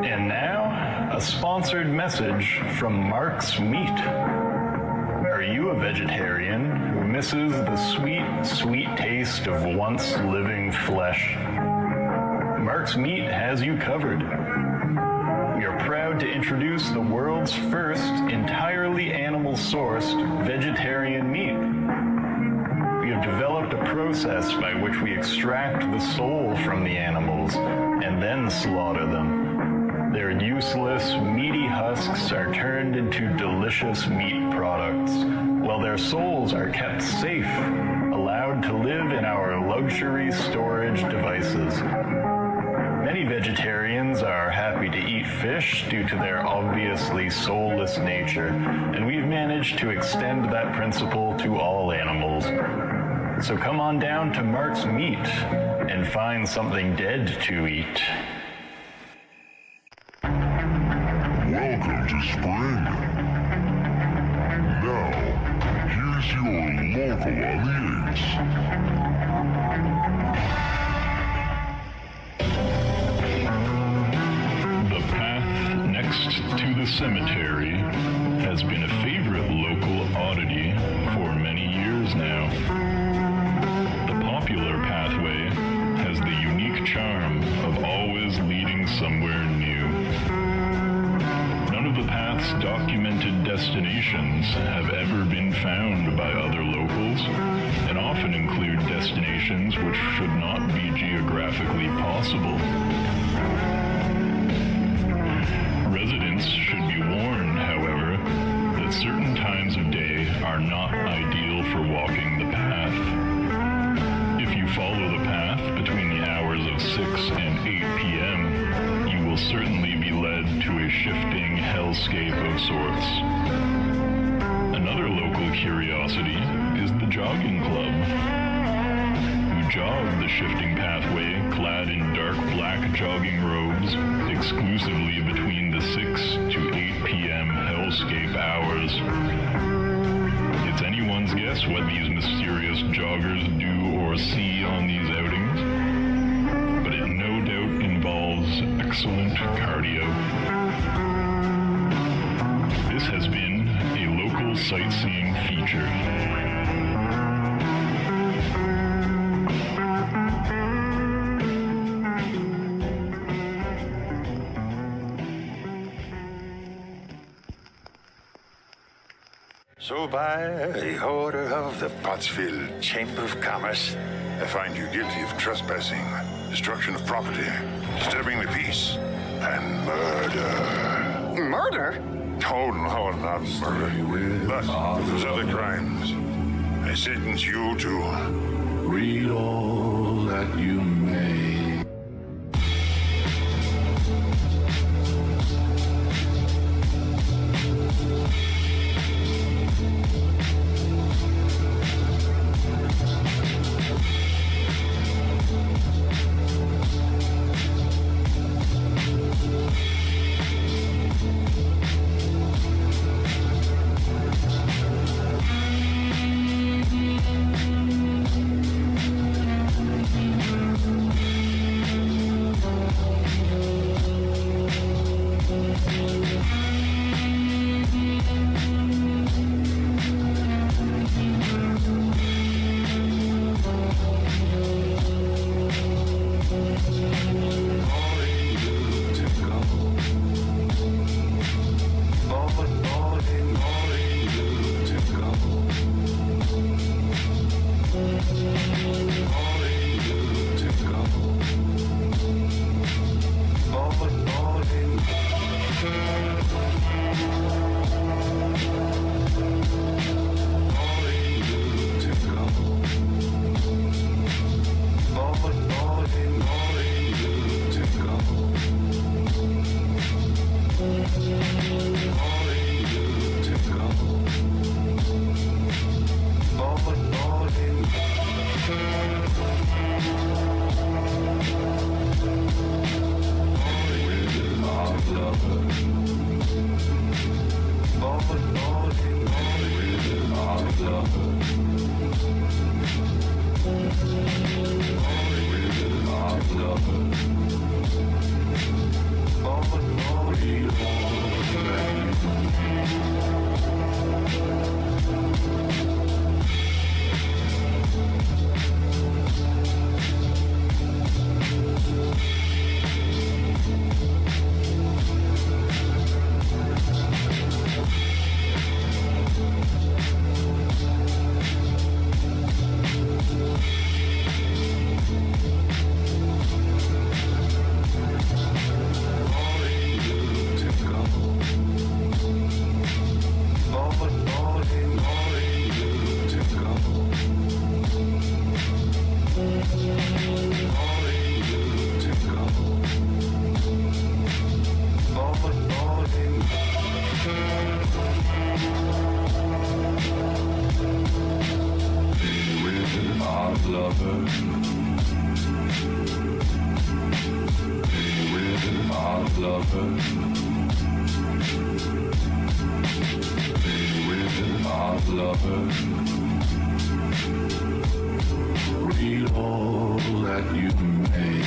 And now, a sponsored message from Mark's Meat. Are you a vegetarian who misses the sweet, sweet taste of once living flesh? Mark's Meat has you covered. We are proud to introduce the world's first entirely animal-sourced vegetarian meat. We have developed a process by which we extract the soul from the animals and then slaughter them. Their useless, meaty husks are turned into delicious meat products, while their souls are kept safe, allowed to live in our luxury storage devices. Many vegetarians are happy to eat fish due to their obviously soulless nature, and we've managed to extend that principle to all animals. So come on down to Mark's Meat and find something dead to eat. Welcome to spring. Now, here's your local on the 8s. The path next to the cemetery has been a favorite local oddity for many years now. The popular pathway has the unique charm of always leading somewhere new. None of the path's documented destinations have ever been found by other locals, and often include destinations which should not be geographically possible. Residents should be warned, however, that certain times of day are not ideal for walking the path. If you follow the path between the hours of 6 and 8 p.m., you will certainly be led to a shifting hellscape of sorts. Another local curiosity is the jogging club, who jog the shifting pathway clad in dark black jogging robes exclusively between the 6 to 8 p.m. hellscape hours. It's anyone's guess what these mysterious joggers do or see on these outings, but it no doubt involves excellent cardio. This has been a local sightseeing feature. So by the order of the Pottsville Chamber of Commerce, I find you guilty of trespassing, destruction of property, disturbing the peace, and murder. Murder? Oh, no, not murder. But those other crimes, I sentence you to read all that you may. Read all that you may.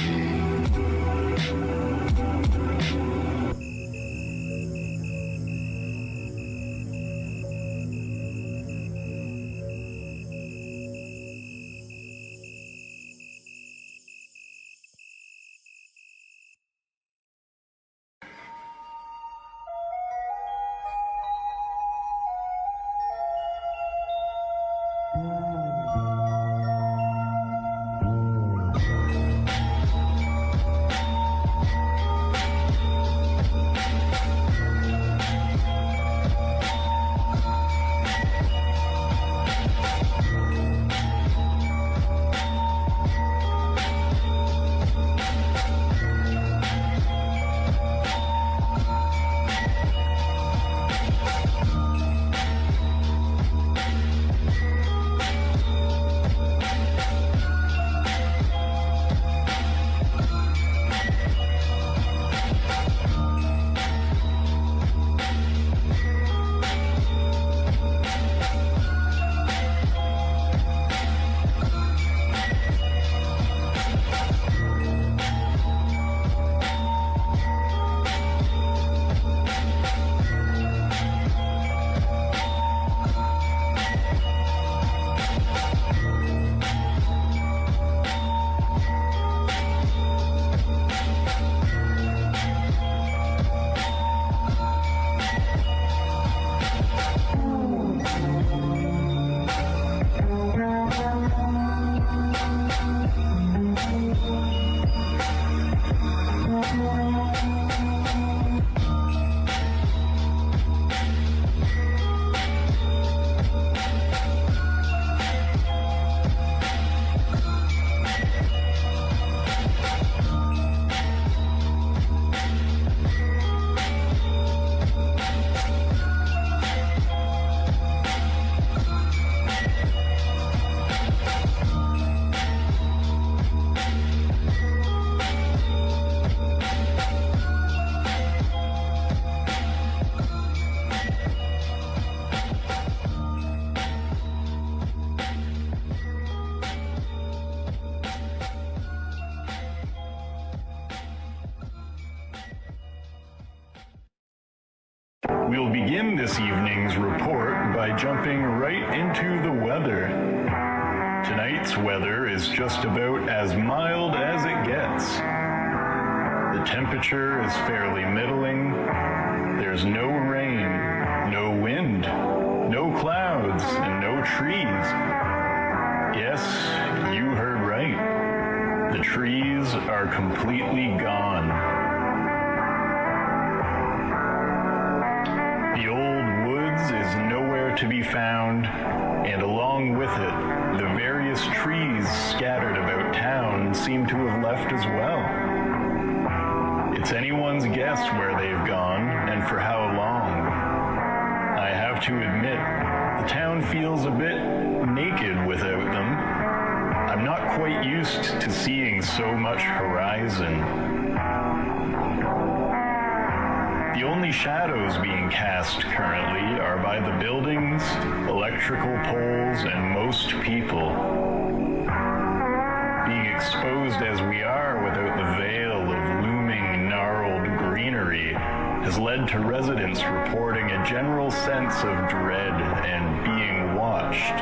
We'll begin this evening's report by jumping right into the weather. Tonight's weather is just about as mild as it gets. The temperature is fairly middling. There's no rain, no wind, no clouds, and no trees. Yes, you heard right. The trees are completely gone. The old woods is nowhere to be found, and along with it, the various trees scattered about town seem to have left as well. It's anyone's guess where they've gone and for how long. I have to admit, the town feels a bit naked without them. I'm not quite used to seeing so much horizon. The only shadows being cast currently are by the buildings, electrical poles, and most people. Being exposed as we are without the veil of looming, gnarled greenery has led to residents reporting a general sense of dread and being watched.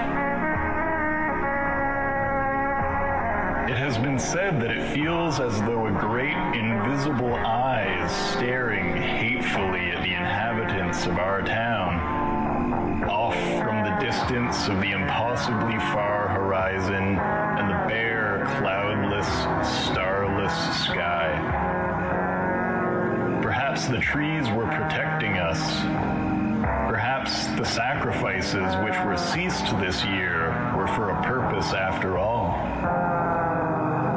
It has been said that it feels as though a great invisible eye is staring hatefully at the inhabitants of our town, off from the distance of the impossibly far horizon and the bare, cloudless, starless sky. Perhaps the trees were protecting us. Perhaps the sacrifices which were ceased this year were for a purpose after all.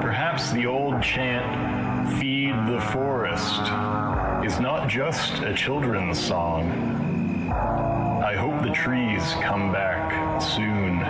Perhaps the old chant, "Feed the forest," is not just a children's song. I hope the trees come back soon.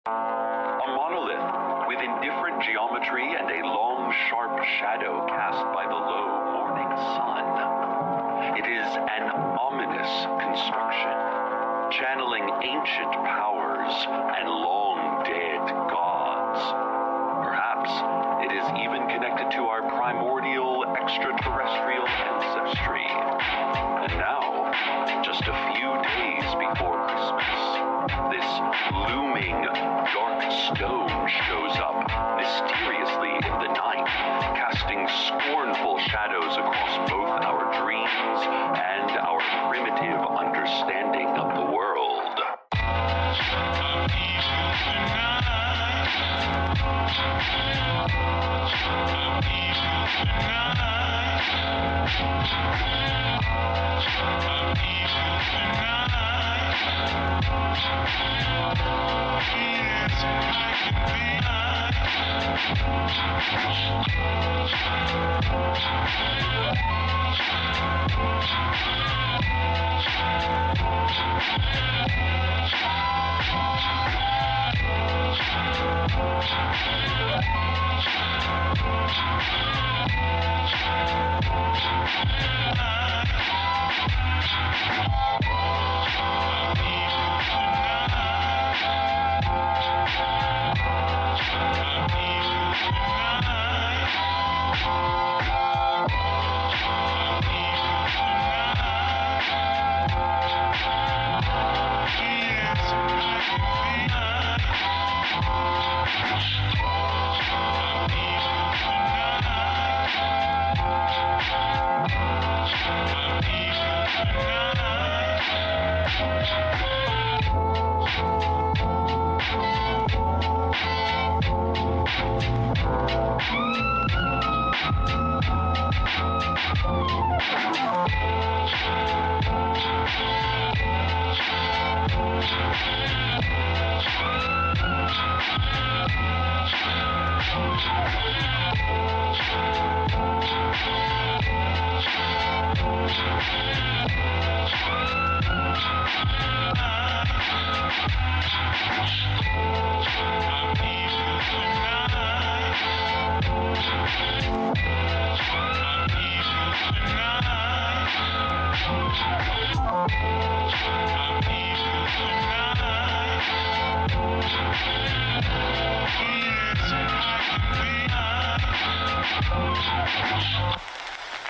A monolith with indifferent geometry and a long, sharp shadow cast by the low morning sun. It is an ominous construction, channeling ancient powers and long-dead gods. Perhaps it is even connected to our primordial extraterrestrial ancestry. And now, just a few days before Christmas, this looming dark stone shows up mysteriously in the night, casting scornful shadows across both our dreams and our primitive understanding of the world.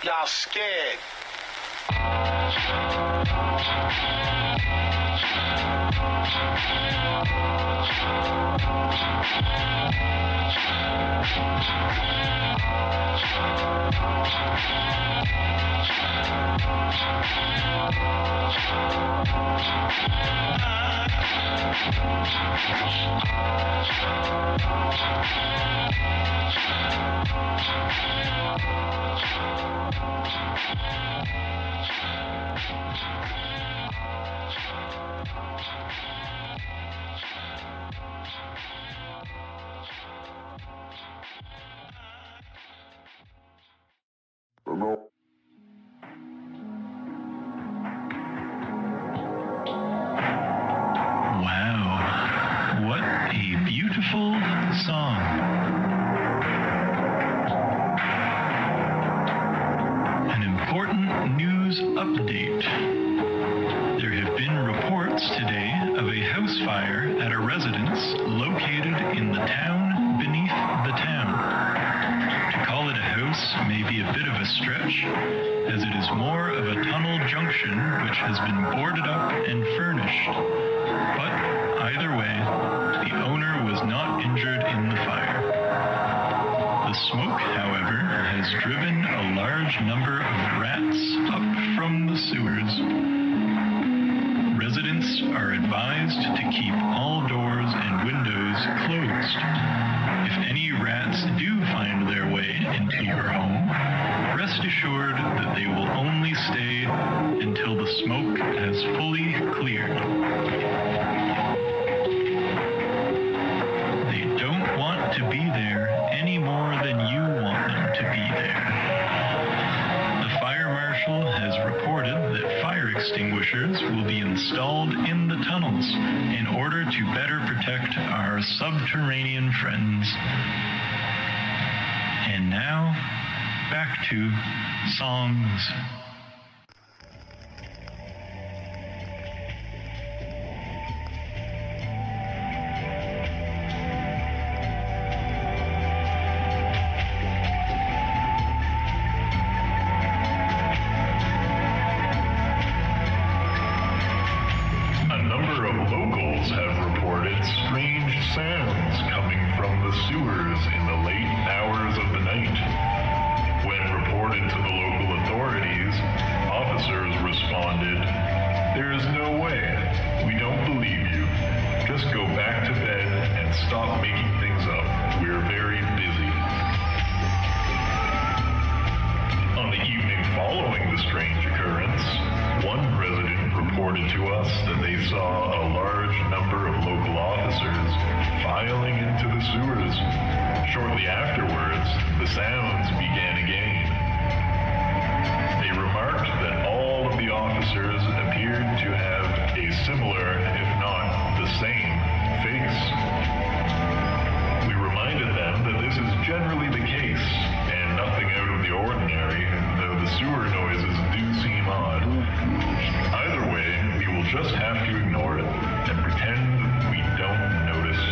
Y'all scared. Wow, what a beautiful song. An important news update. There have been reports today of a house fire at a residence located in the town beneath the town. To call it a house may be a bit of a stretch, as it is more of a tunnel junction which has been boarded up and furnished. But either way, the owner was not injured in the fire. The smoke, however, has driven a large number of rats up from the sewers. Residents are advised to keep all doors and windows closed. If any rats do find their way into your home, rest assured that they will only stay until the smoke has fully cleared. They don't want to be there any more than you want them to be there. The fire marshal has reported that fire extinguishers will be installed in the tunnels in order to better protect our subterranean friends. And now, back to songs. A number of locals have reported strange sounds coming from the sewers in the late hours of the night. When reported to the local authorities, officers responded, "There's no way. We don't believe you. Just go back to bed and stop making things up. We're very busy." On the evening following the strange occurrence, one resident reported to us that they saw a large number of local officers filing into the sewers. Shortly afterwards, the sounds began again. They remarked that all of the officers appeared to have a similar, if not the same, face. We reminded them that this is generally the case and nothing out of the ordinary, though the sewer noises do seem odd. Either way, we will just have to ignore it and pretend we don't notice.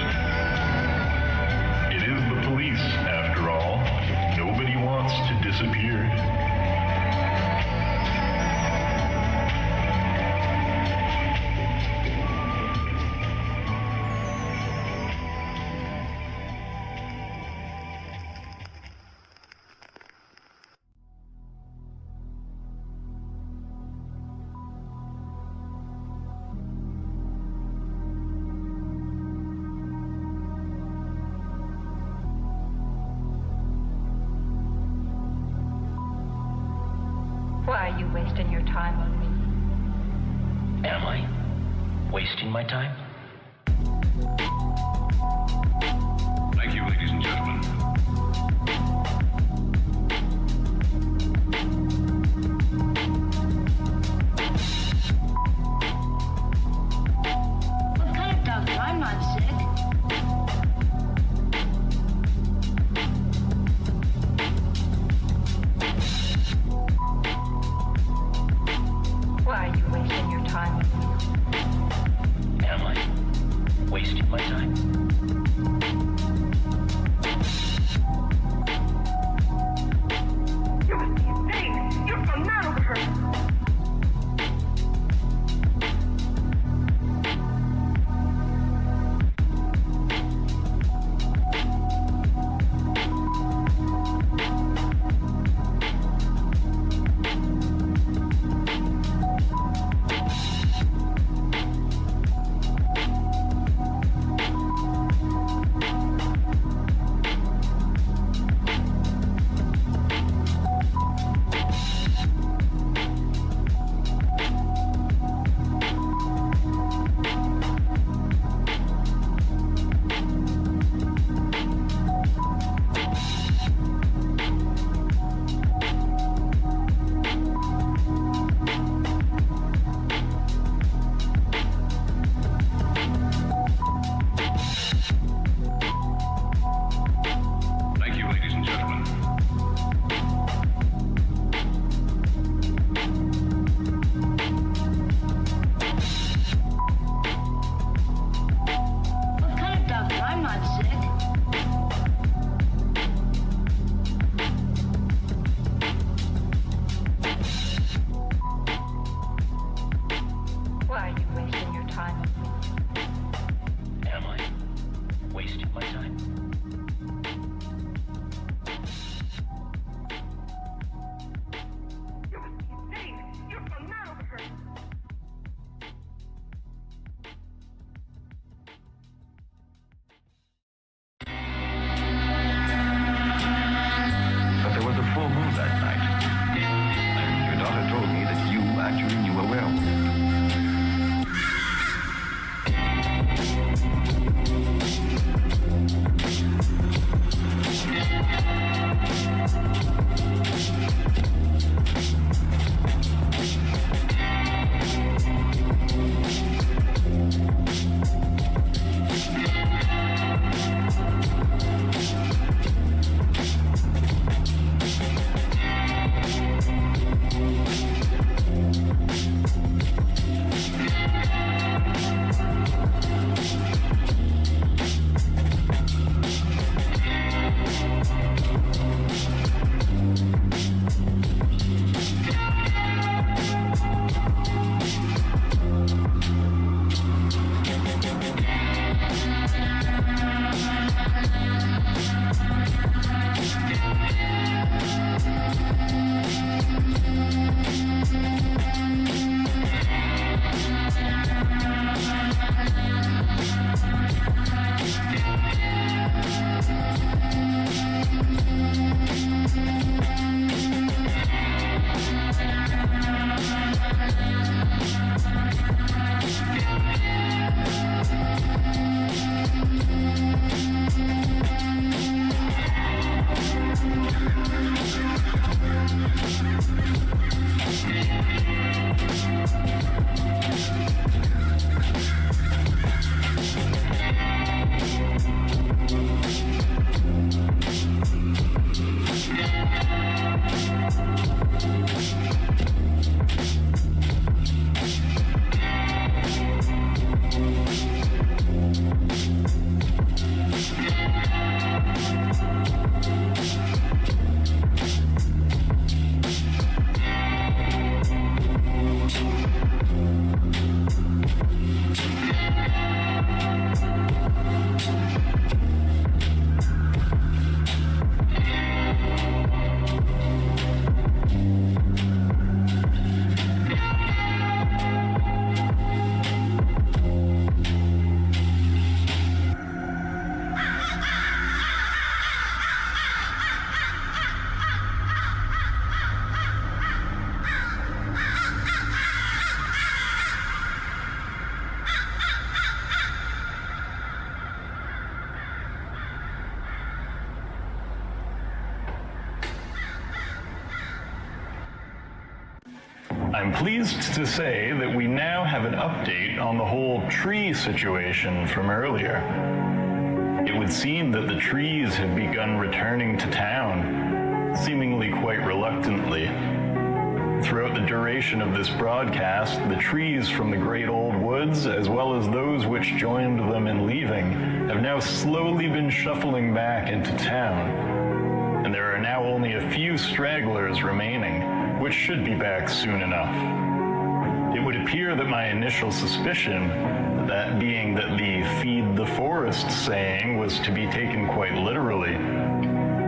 It is the police, after all. Nobody wants to disappear. Why are you wasting your time on me? Am I wasting my time? Thank you, ladies and gentlemen. What kind of doctor? I'm not sick. Why are you time. Am I wasting my time? You must be insane! You're so mad over her! I'm pleased to say that we now have an update on the whole tree situation from earlier. It would seem that the trees have begun returning to town, seemingly quite reluctantly. Throughout the duration of this broadcast, the trees from the great old woods, as well as those which joined them in leaving, have now slowly been shuffling back into town, and there are now only a few stragglers remaining, which should be back soon enough. It would appear that my initial suspicion, that being that the feed the forest saying was to be taken quite literally,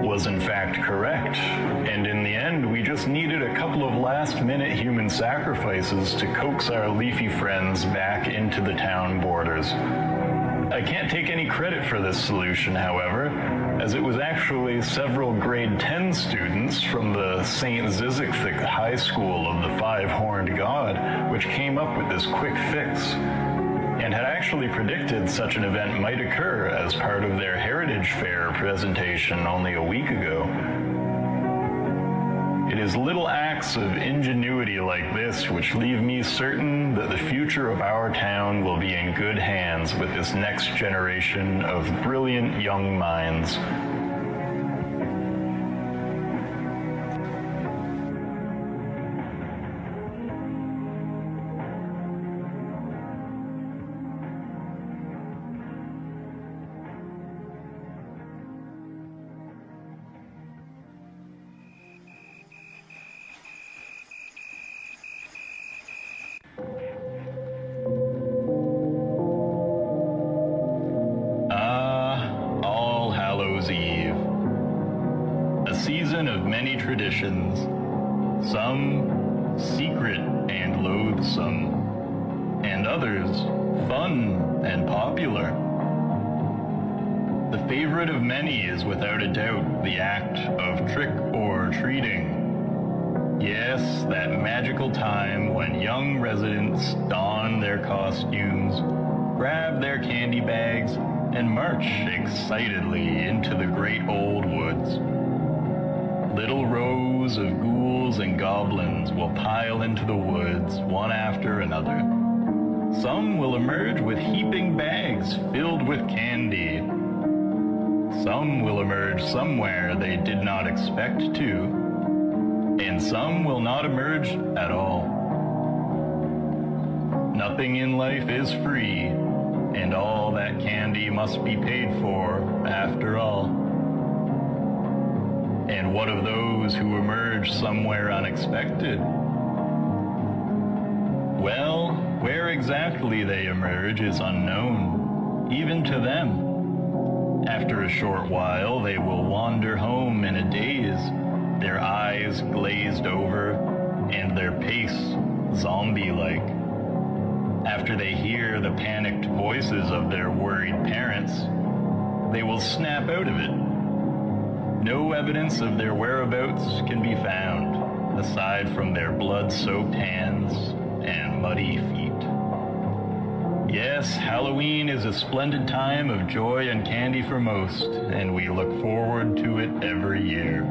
was in fact correct, and in the end we just needed a couple of last-minute human sacrifices to coax our leafy friends back into the town borders. I can't take any credit for this solution, however, as it was actually several grade 10 students from the St. Zizekthik High School of the Five-Horned God which came up with this quick fix, and had actually predicted such an event might occur as part of their Heritage Fair presentation only a week ago. It is little acts of ingenuity like this which leave me certain that the future of our town will be in good hands with this next generation of brilliant young minds. Traditions, some secret and loathsome, and others fun and popular. The favorite of many is without a doubt the act of trick or treating. Yes, that magical time when young residents don their costumes, grab their candy bags, and march excitedly into the great old woods. Little rows of ghouls and goblins will pile into the woods one after another. Some will emerge with heaping bags filled with candy. Some will emerge somewhere they did not expect to, and some will not emerge at all. Nothing in life is free, and all that candy must be paid for after all. And what of those who emerge somewhere unexpected? Well, where exactly they emerge is unknown, even to them. After a short while, they will wander home in a daze, their eyes glazed over, and their pace zombie-like. After they hear the panicked voices of their worried parents, they will snap out of it. No evidence of their whereabouts can be found, aside from their blood-soaked hands and muddy feet. Yes, Halloween is a splendid time of joy and candy for most, and we look forward to it every year.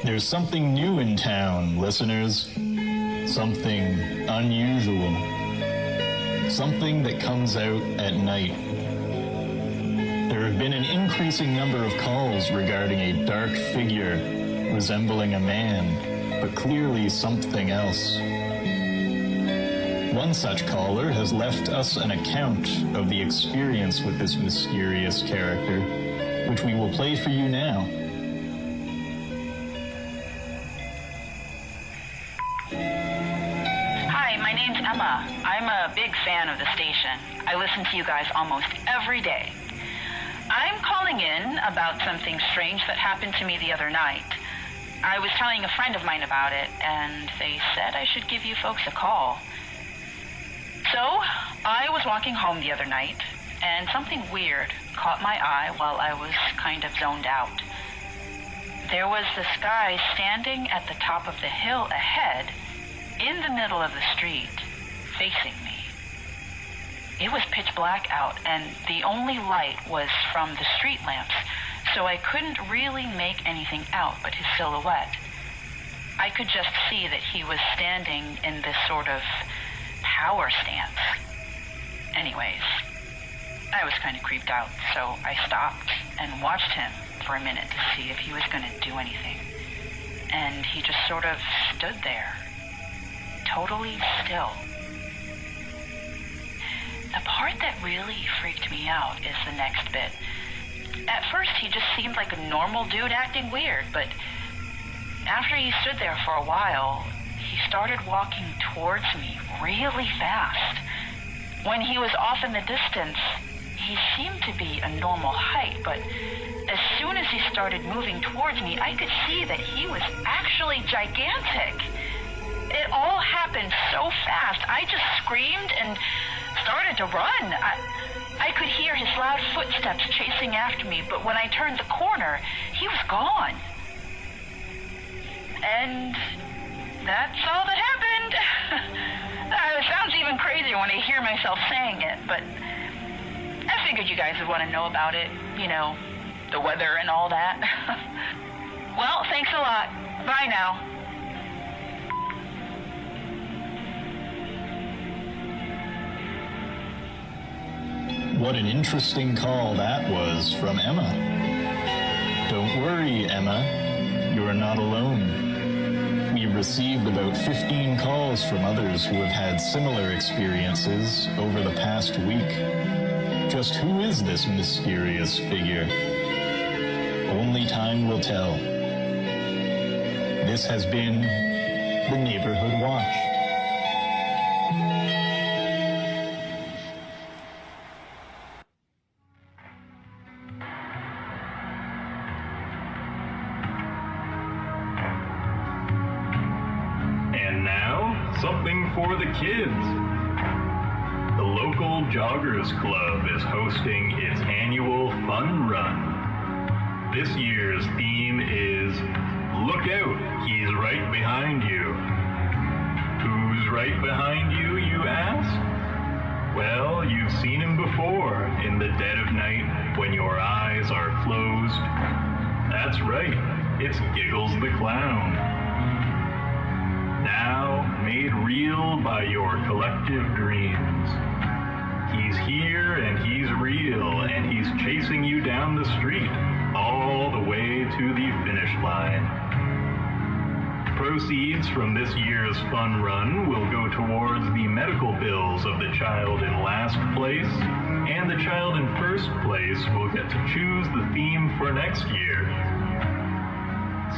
There's something new in town, listeners. Something unusual. Something that comes out at night. There have been an increasing number of calls regarding a dark figure resembling a man, but clearly something else. One such caller has left us an account of the experience with this mysterious character, which we will play for you now. Hi, my name's Emma. I'm a big fan of the station. I listen to you guys almost every day. I'm calling in about something strange that happened to me the other night. I was telling a friend of mine about it, and they said I should give you folks a call. So, I was walking home the other night, and something weird caught my eye while I was kind of zoned out. There was this guy standing at the top of the hill ahead, in the middle of the street, facing me. It was pitch black out, and the only light was from the street lamps, so I couldn't really make anything out but his silhouette. I could just see that he was standing in this sort of power stance. Anyways, I was kind of creeped out, so I stopped and watched him for a minute to see if he was going to do anything. And he just sort of stood there, totally still. The part that really freaked me out is the next bit. At first, he just seemed like a normal dude acting weird, but after he stood there for a while, he started walking towards me really fast. When he was off in the distance, he seemed to be a normal height, but as soon as he started moving towards me, I could see that he was actually gigantic. It all happened so fast, I just screamed and started to run. I could hear his loud footsteps chasing after me, but when I turned the corner, he was gone. And that's all that happened. It sounds even crazier when I hear myself saying it, but I figured you guys would want to know about it. You know, the weather and all that. Well, thanks a lot. Bye now. What an interesting call that was from Emma. Don't worry, Emma. You're not alone. We've received about 15 calls from others who have had similar experiences over the past week. Just who is this mysterious figure? Only time will tell. This has been the Neighborhood Watch. Something for the kids. The local Joggers Club is hosting its annual fun run. This year's theme is Look Out, He's Right Behind You. Who's right behind you, you ask? Well, you've seen him before in the dead of night when your eyes are closed. That's right, it's Giggles the Clown. Now made real by your collective dreams. He's here and he's real and he's chasing you down the street all the way to the finish line. Proceeds from this year's fun run will go towards the medical bills of the child in last place, and the child in first place will get to choose the theme for next year.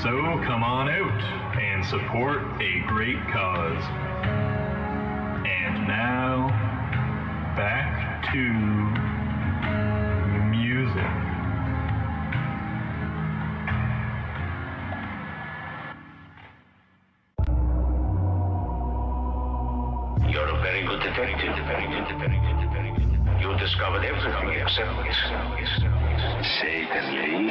So come on out and support a great cause. And now, back to music. You're a very good detective. You discovered everything except Satan.